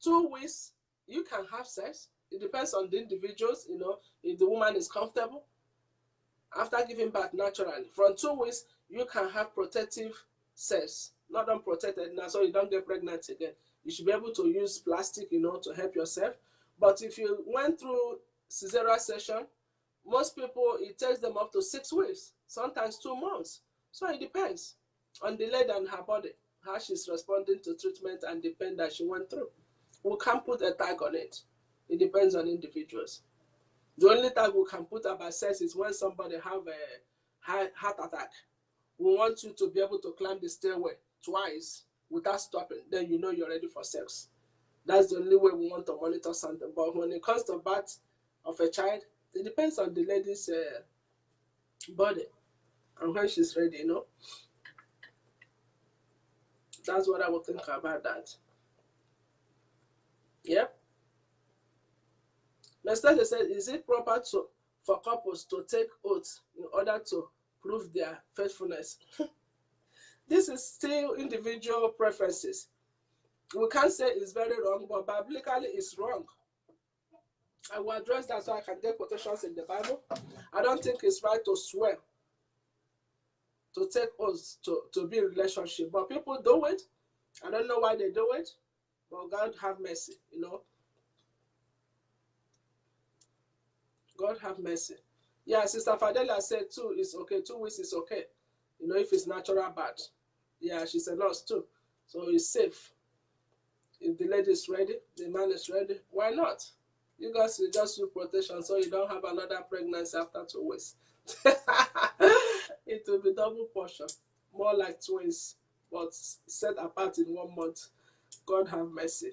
2 weeks, you can have sex. It depends on the individuals, you know, if the woman is comfortable. After giving birth naturally, from 2 weeks, you can have protective sex. Not unprotected now, so you don't get pregnant again. You should be able to use plastic, you know, to help yourself. But if you went through cesarean section, most people, it takes them up to 6 weeks, sometimes 2 months. So it depends on the lady and her body, how she's responding to treatment and the pain that she went through. We can't put a tag on it. It depends on individuals. The only tag we can put about sex is when somebody have a heart attack. We want you to be able to climb the stairway twice without stopping. Then you know you're ready for sex. That's the only way we want to monitor something. But when it comes to birth of a child, it depends on the lady's body and when she's ready, you know. That's what I would think about that. Yep. Mr. said, is it proper for couples to take oaths in order to prove their faithfulness? This is still individual preferences. We can't say it's very wrong, but biblically it's wrong. I will address that so I can get quotations in the Bible. I don't think it's right to swear, to take oaths to be in relationship. But people do it. I don't know why they do it, but God have mercy, you know. God have mercy. Yeah, Sister Fadela said 2 is okay. 2 weeks is okay. You know, if it's natural birth. Yeah, she's a nurse too. So it's safe. If the lady is ready, the man is ready, why not? You guys will just do protection so you don't have another pregnancy after 2 weeks. It will be double portion, more like twins, but set apart in 1 month. God have mercy.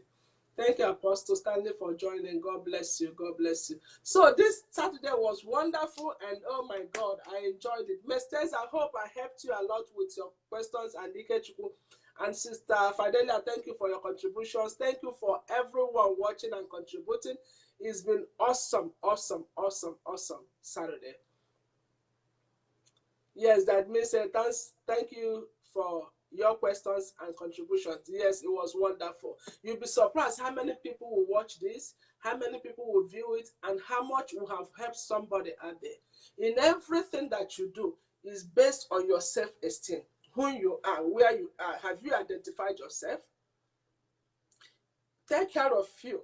Thank you, Apostle Stanley, for joining. God bless you. God bless you. So this Saturday was wonderful, and oh my God, I enjoyed it. Mesters, I hope I helped you a lot with your questions, and Ikechuku. And Sister Fidelia, thank you for your contributions. Thank you for everyone watching and contributing. It's been awesome, awesome, awesome, awesome Saturday. Yes, that means thank you for your questions and contributions. Yes, it was wonderful. You'll be surprised how many people will watch this, how many people will view it, and how much will have helped somebody out there. In everything that you do is based on your self-esteem, who you are, where you are. Have you identified yourself? Take care of you.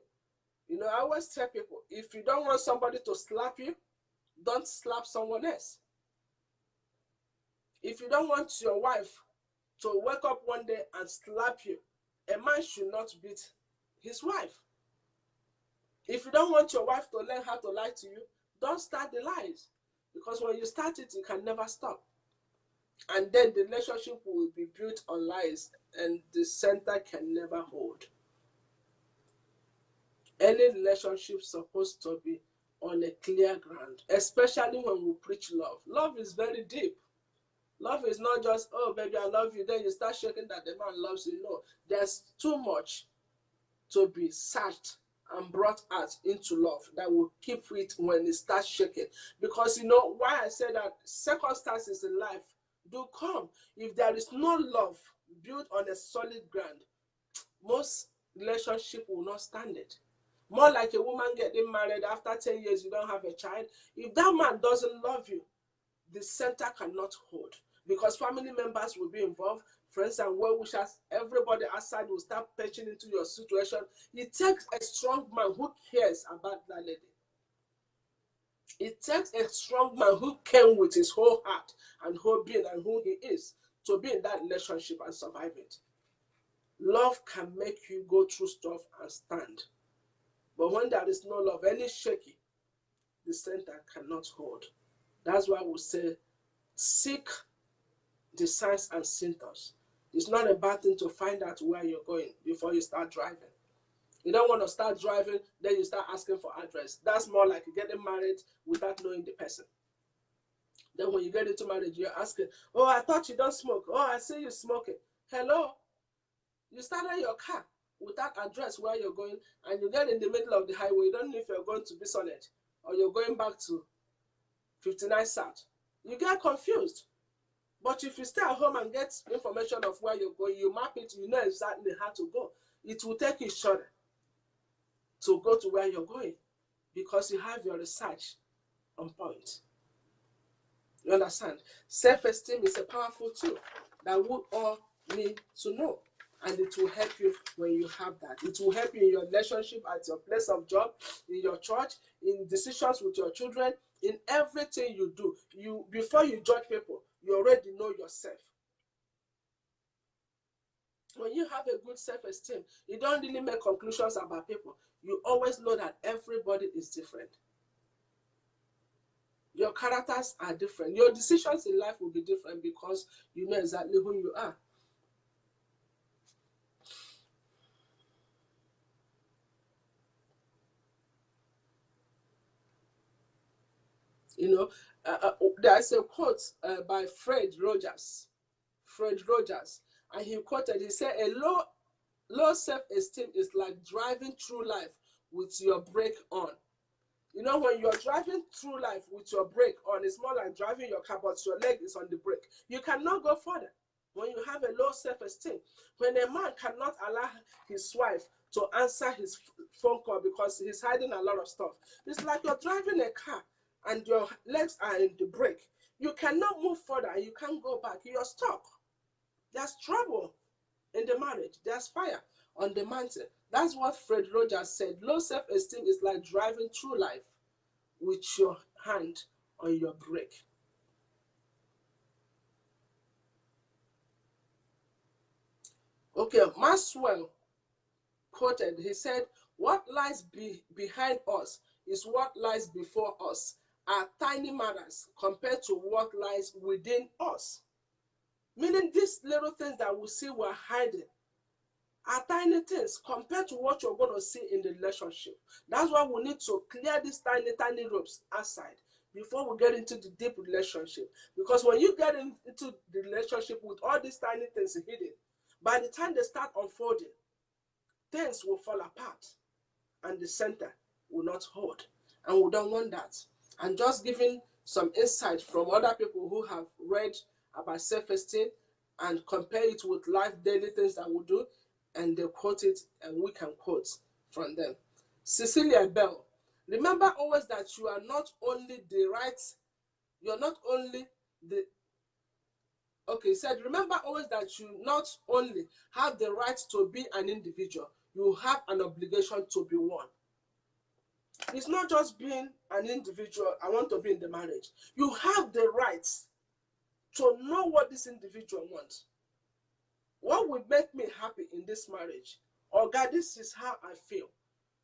You know, I always tell people, if you don't want somebody to slap you, don't slap someone else. If you don't want your wife to wake up one day and slap you, a man should not beat his wife. If you don't want your wife to learn how to lie to you, don't start the lies. Because when you start it, you can never stop. And then the relationship will be built on lies, and the center can never hold. Any relationship is supposed to be on a clear ground, especially when we preach love. Love is very deep. Love is not just, oh, baby, I love you. Then you start shaking that the man loves you. No, there's too much to be searched and brought out into love that will keep it when it starts shaking. Because you know why I say that circumstances in life do come. If there is no love built on a solid ground, most relationship will not stand it. More like a woman getting married after 10 years, you don't have a child. If that man doesn't love you, the center cannot hold, because family members will be involved, friends and well-wishers, everybody outside will start patching into your situation. It takes a strong man who cares about that lady. It takes a strong man who came with his whole heart and whole being and who he is to be in that relationship and survive it. Love can make you go through stuff and stand. But when there is no love, any shaky, the center cannot hold. That's why we say seek the signs and symptoms. It's not a bad thing to find out where you're going before you start driving. You don't want to start driving, then you start asking for address. That's more like getting married without knowing the person. Then when you get into marriage, you're asking, oh, I thought you don't smoke. Oh, I see you smoking. Hello? You started your car without address where you're going, and you get in the middle of the highway. You don't know if you're going to Bisonet or you're going back to 59 South. You get confused. But if you stay at home and get information of where you're going, you map it, you know exactly how to go. It will take you shorter to go to where you're going because you have your research on point. You understand? Self-esteem is a powerful tool that we all need to know. And it will help you when you have that. It will help you in your relationship, at your place of job, in your church, in decisions with your children, in everything you do. Before you judge people, you already know yourself. When you have a good self-esteem, you don't really make conclusions about people. You always know that everybody is different. Your characters are different. Your decisions in life will be different because you know exactly who you are. You know, there's a quote by Fred Rogers. And he quoted, he said, a low self-esteem is like driving through life with your brake on. You know, when you're driving through life with your brake on, it's more like driving your car, but your leg is on the brake. You cannot go further when you have a low self-esteem. When a man cannot allow his wife to answer his phone call because he's hiding a lot of stuff. It's like you're driving a car and your legs are in the brake. You cannot move further and you can't go back. You're stuck. There's trouble in the marriage. There's fire on the mountain. That's what Fred Rogers said. Low self-esteem is like driving through life with your hand on your brake. Okay, Maxwell quoted, he said, what lies behind us is what lies before us are tiny matters compared to what lies within us. Meaning these little things that we see we're hiding are tiny things compared to what you're going to see in the relationship. That's why we need to clear these tiny ropes aside before we get into the deep relationship. Because when you get into the relationship with all these tiny things hidden, by the time they start unfolding, things will fall apart and the center will not hold. And we don't want that. And just giving some insight from other people who have read about self-esteem and compare it with life daily things that we do, and they quote it and we can quote from them. Cecilia Bell, remember always that you are not only the right, you're not only the, okay, said, remember always that you not only have the right to be an individual, you have an obligation to be one. It's not just being an individual, I want to be in the marriage. You have the right to know what this individual wants. What will make me happy in this marriage? Oh God, this is how I feel.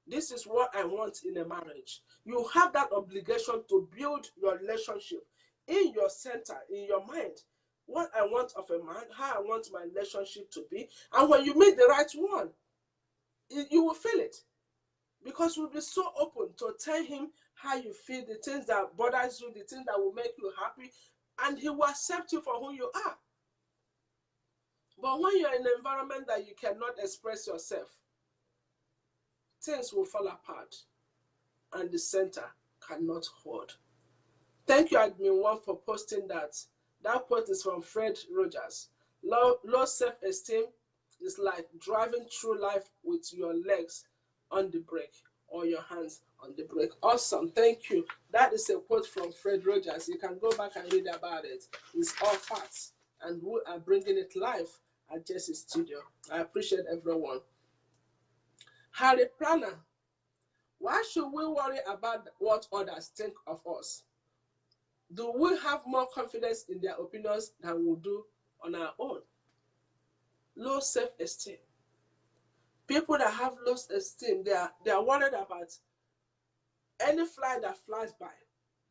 This is what I want in a marriage. You have that obligation to build your relationship in your center, in your mind. What I want of a man, how I want my relationship to be. And when you meet the right one, you will feel it. Because you'll be so open to tell him how you feel, the things that bothers you, the things that will make you happy, and he will accept you for who you are. But when you're in an environment that you cannot express yourself, things will fall apart and the center cannot hold. Thank you, Admin One, for posting that. That quote is from Fred Rogers. Low self-esteem is like driving through life with your legs on the brake or your hands on the brake. Awesome, thank you. That is a quote from Fred Rogers. You can go back and read about it. It's all facts, and we are bringing it live at Jesse's studio. I appreciate everyone. Harry Planner, Why should we worry about what others think of us? Do we have more confidence in their opinions than we do on our own? Low self-esteem. People that have low esteem, they are worried about any fly that flies by.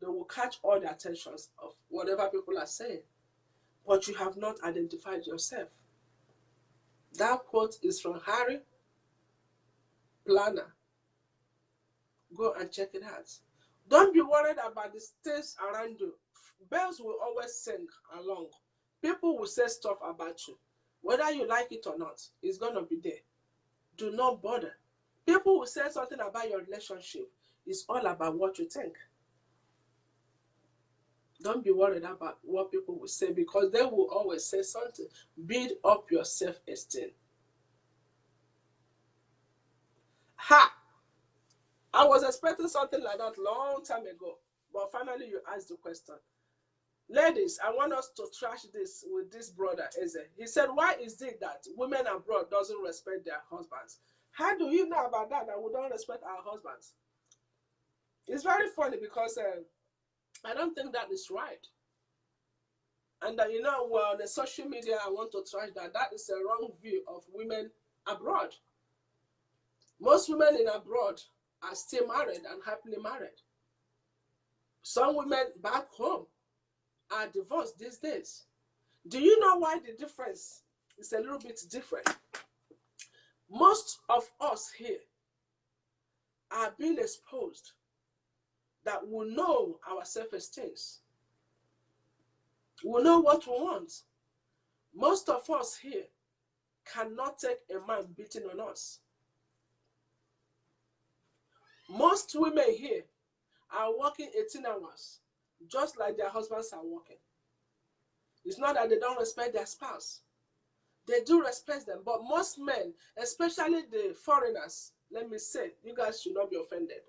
They will catch all the attentions of whatever people are saying. But you have not identified yourself. That quote is from Harry Planner. Go and check it out. Don't be worried about the things around you. Bells will always sing along. People will say stuff about you. Whether you like it or not, it's going to be there. Do not bother. People will say something about your relationship. It's all about what you think. Don't be worried about what people will say, because they will always say something. Build up your self-esteem. Ha! I was expecting something like that long time ago, but finally you asked the question. Ladies, I want us to trash this with this brother Eze. He said, why is it that women abroad doesn't respect their husbands? How do you know about that we don't respect our husbands? It's very funny because I don't think that is right. And well, on the social media, I want to trash that. That is a wrong view of women abroad. Most women in abroad are still married and happily married. Some women back home are divorced these days. Do you know why the difference is a little bit different? Most of us here are being exposed that we know our self-esteem. We know what we want. Most of us here cannot take a man beating on us. Most women here are working 18 hours, just like their husbands are working. It's not that they don't respect their spouse. They do respect them, but most men, especially the foreigners, let me say, you guys should not be offended.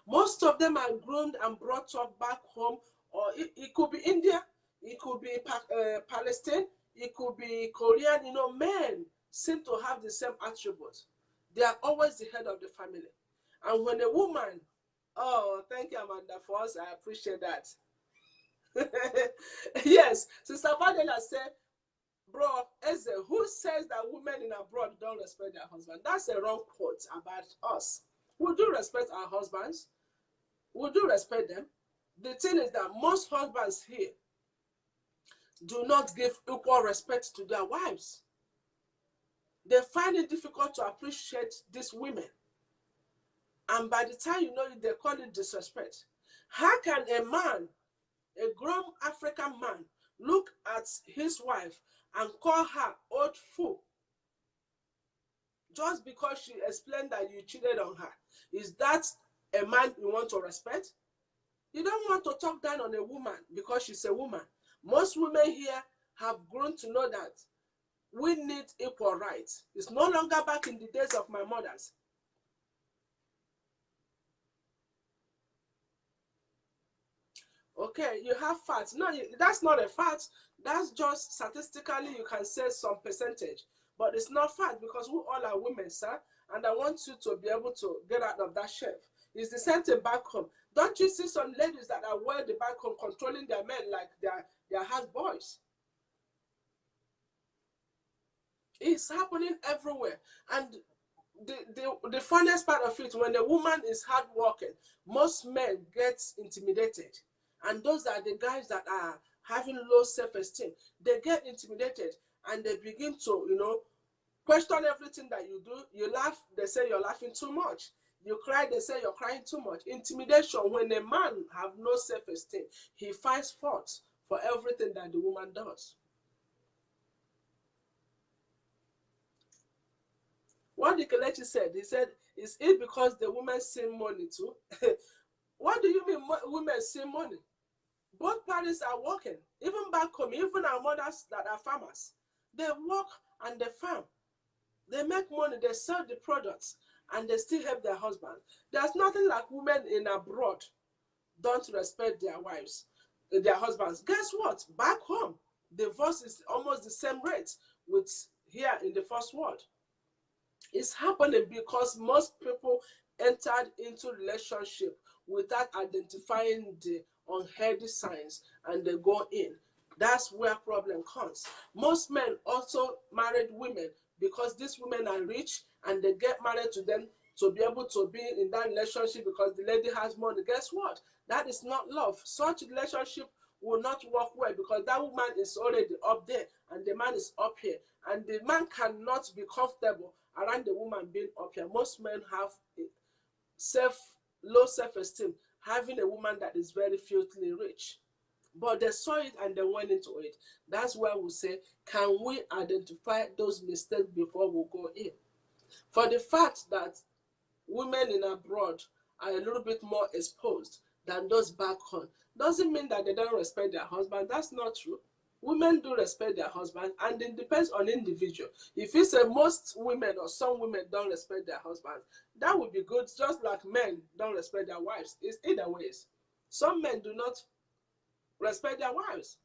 Most of them are groomed and brought up back home, or it could be India, it could be Palestine, it could be Korean. Men seem to have the same attributes. They are always the head of the family. And when a woman, oh, thank you, Amanda, for us, I appreciate that. Yes, Sister Vadela said, bro, Eze, who says that women in abroad don't respect their husband? That's a wrong quote about us. We do respect our husbands. We do respect them. The thing is that most husbands here do not give equal respect to their wives. They find it difficult to appreciate these women. And by the time you know it, they call it disrespect. How can a man, a grown African man, look at his wife and call her old fool just because she explained that you cheated on her? Is that a man you want to respect? You don't want to talk down on a woman because she's a woman. Most women here have grown to know that we need equal rights. It's no longer back in the days of my mothers. Okay, you have facts. No, that's not a fact. That's just statistically you can say some percentage. But it's not fact because we all are women, sir. And I want you to be able to get out of that shelf. It's the same thing back home. Don't you see some ladies that are wealthy back home controlling their men like their house boys? It's happening everywhere. And the funniest part of it, when a woman is hardworking, most men get intimidated. And those are the guys that are having low self-esteem. They get intimidated and they begin to, question everything that you do. You laugh, they say you're laughing too much. You cry, they say you're crying too much. Intimidation, when a man have no self-esteem, he finds fault for everything that the woman does. What the Kelechi said, he said, is it because the women see money too? What do you mean women see money? Both parties are working. Even back home, even our mothers that are farmers, they work and they farm. They make money, they sell the products, and they still help their husband. There's nothing like women in abroad don't respect their wives, their husbands. Guess what? Back home, divorce is almost the same rate with here in the first world. It's happening because most people entered into relationship without identifying the unhealthy signs and they go in. That's where problem comes. Most men also married women because these women are rich and they get married to them to be able to be in that relationship because the lady has money. Guess what? That is not love. Such relationship will not work well because that woman is already up there and the man is up here. And the man cannot be comfortable around the woman being up here. Most men have self low self-esteem, having a woman that is very filthily rich. But they saw it and they went into it. That's why we say, can we identify those mistakes before we go in? For the fact that women in abroad are a little bit more exposed than those back home doesn't mean that they don't respect their husband. That's not true. Women do respect their husband, and it depends on individual. If you say most women or some women don't respect their husbands, that would be good, just like men don't respect their wives. It's either ways. Some men do not respect their wives,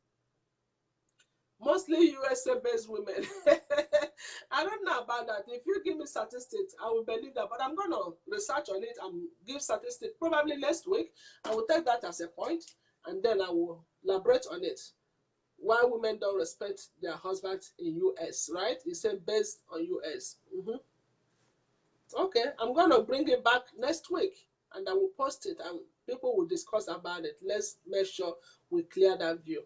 mostly USA-based women. I don't know about that. If you give me statistics, I will believe that. But I'm going to research on it and give statistics probably next week. I will take that as a point, and then I will elaborate on it. Why women don't respect their husbands in US, right? It said based on US. Okay, I'm going to bring it back next week, and I will post it, and people will discuss about it. Let's make sure we clear that view.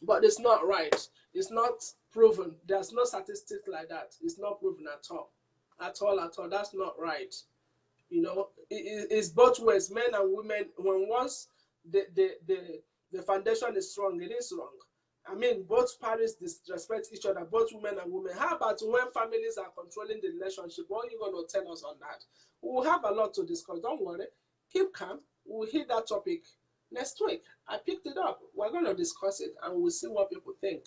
But it's not right. It's not proven. There's no statistics like that. It's not proven at all. At all, at all. That's not right. You know, it's both ways, men and women. When once the foundation is strong, it is wrong. I mean, both parties disrespect each other, both women and women. How about when families are controlling the relationship? What are you going to tell us on that? We'll have a lot to discuss. Don't worry. Keep calm. We'll hit that topic next week. I picked it up. We're going to discuss it and we'll see what people think.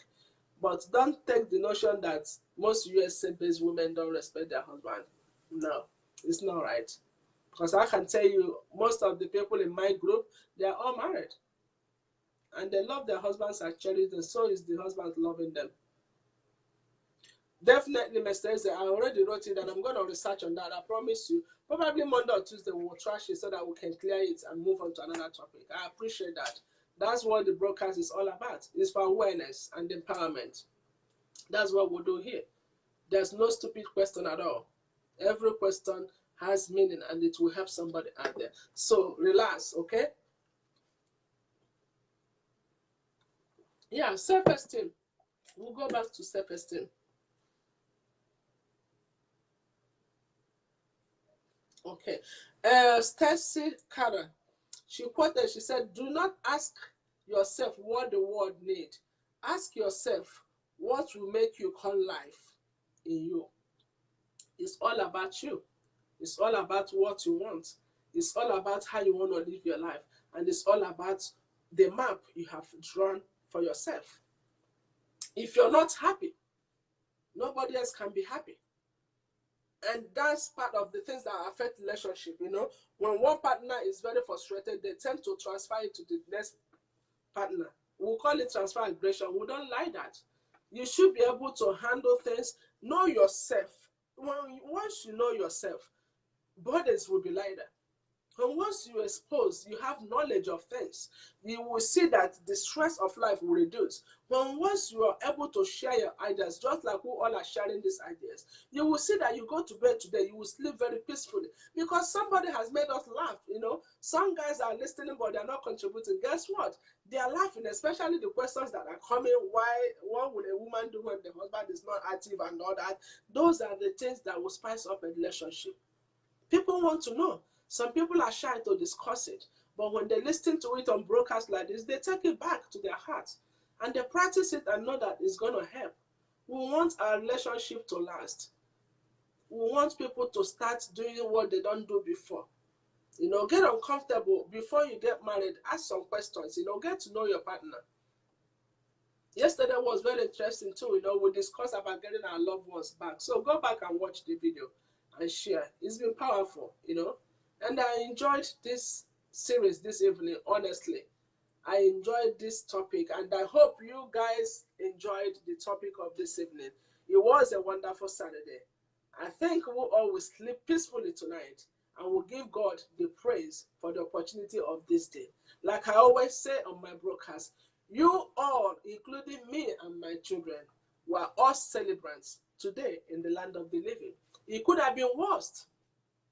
But don't take the notion that most USA-based women don't respect their husband. No, it's not right. Because I can tell you, most of the people in my group, they are all married. And they love their husbands and cherish them. So is the husband loving them. Definitely, Mr. Eze, I already wrote it and I'm going to research on that. I promise you. Probably Monday or Tuesday we'll trash it so that we can clear it and move on to another topic. I appreciate that. That's what the broadcast is all about. It's for awareness and empowerment. That's what we'll do here. There's no stupid question at all. Every question has meaning and it will help somebody out there. So relax, okay? Yeah, self-esteem. We'll go back to self-esteem. Okay. Stacy Carter, she quoted, she said, do not ask yourself what the world needs. Ask yourself what will make you come life in you. It's all about you. It's all about what you want. It's all about how you want to live your life. And it's all about the map you have drawn for yourself. If you're not happy, nobody else can be happy. And that's part of the things that affect relationship. You know, when one partner is very frustrated, they tend to transfer it to the next partner. We'll call it transfer aggression. We don't like that. You should be able to handle things, know yourself. Once you know yourself, burdens will be lighter. And once you expose, you have knowledge of things, you will see that the stress of life will reduce. When once you are able to share your ideas, just like we all are sharing these ideas, you will see that you go to bed today, you will sleep very peacefully because somebody has made us laugh. You know, some guys are listening, but they're not contributing. Guess what? They are laughing, especially the questions that are coming. What would a woman do when the husband is not active and all that? Those are the things that will spice up a relationship. People want to know. Some people are shy to discuss it, but when they listen to it on broadcasts like this, they take it back to their hearts and they practice it and know that it's going to help. We want our relationship to last. We want people to start doing what they don't do before. You know, get uncomfortable before you get married. Ask some questions. You know, get to know your partner. Yesterday was very interesting too. You know, we discussed about getting our loved ones back. So go back and watch the video and share. It's been powerful, you know. And I enjoyed this series this evening, honestly. I enjoyed this topic and I hope you guys enjoyed the topic of this evening. It was a wonderful Saturday. I think we'll all will sleep peacefully tonight and will give God the praise for the opportunity of this day. Like I always say on my broadcast, you all, including me and my children, were all celebrants today in the land of the living. It could have been worse,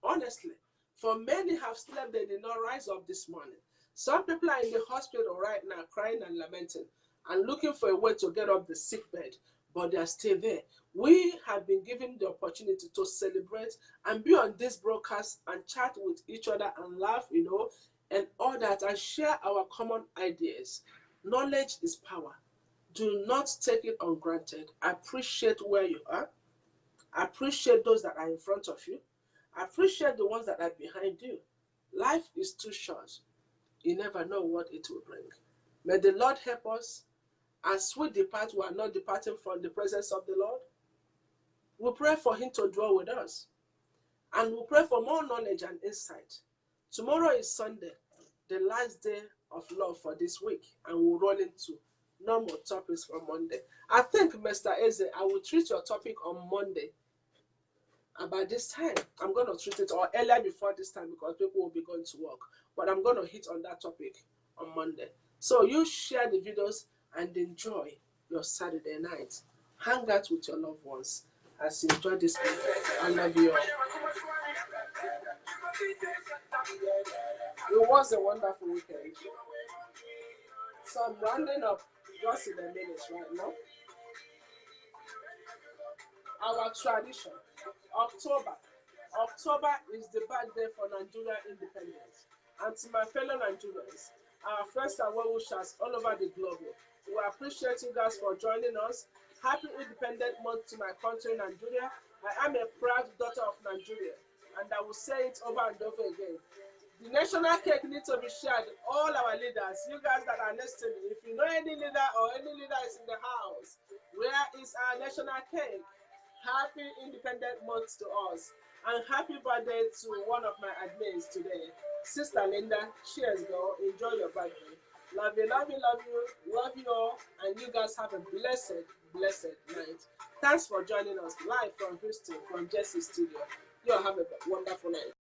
honestly. For many have slept, they did not rise up this morning. Some people are in the hospital right now crying and lamenting and looking for a way to get off the sick bed, but they are still there. We have been given the opportunity to celebrate and be on this broadcast and chat with each other and laugh, and all that, and share our common ideas. Knowledge is power. Do not take it on granted. Appreciate where you are. Appreciate those that are in front of you. Appreciate the ones that are behind you. Life is too short. You never know what it will bring. May the Lord help us as we depart. We are not departing from the presence of the Lord. We pray for Him to dwell with us. And we pray for more knowledge and insight. Tomorrow is Sunday, the last day of love for this week. And we'll roll into normal topics for Monday. I think, Mr. Eze, I will treat your topic on Monday about this time. I'm going to treat it or earlier before this time because people will be going to work. But I'm going to hit on that topic on Monday. So you share the videos and enjoy your Saturday night. Hang out with your loved ones as you enjoy this video. I love you all. It was a wonderful weekend. So I'm rounding up just in a minute right now. Our tradition, October. October is the birthday for Nigeria independence. And to my fellow Nigerians, our friends and well-wishers all over the globe, we appreciate you guys for joining us. Happy Independent Month to my country, Nigeria. I am a proud daughter of Nigeria, and I will say it over and over again. The national cake needs to be shared. All our leaders, you guys that are listening, if you know any leader or any leader is in the house, where is our national cake? Happy Independent Month to us. And happy birthday to one of my admins today, Sister Linda. Cheers, girl. Enjoy your birthday. Love you, love you, love you. Love you all. And you guys have a blessed, blessed night. Thanks for joining us live from Houston, from Jesse's studio. You all have a wonderful night.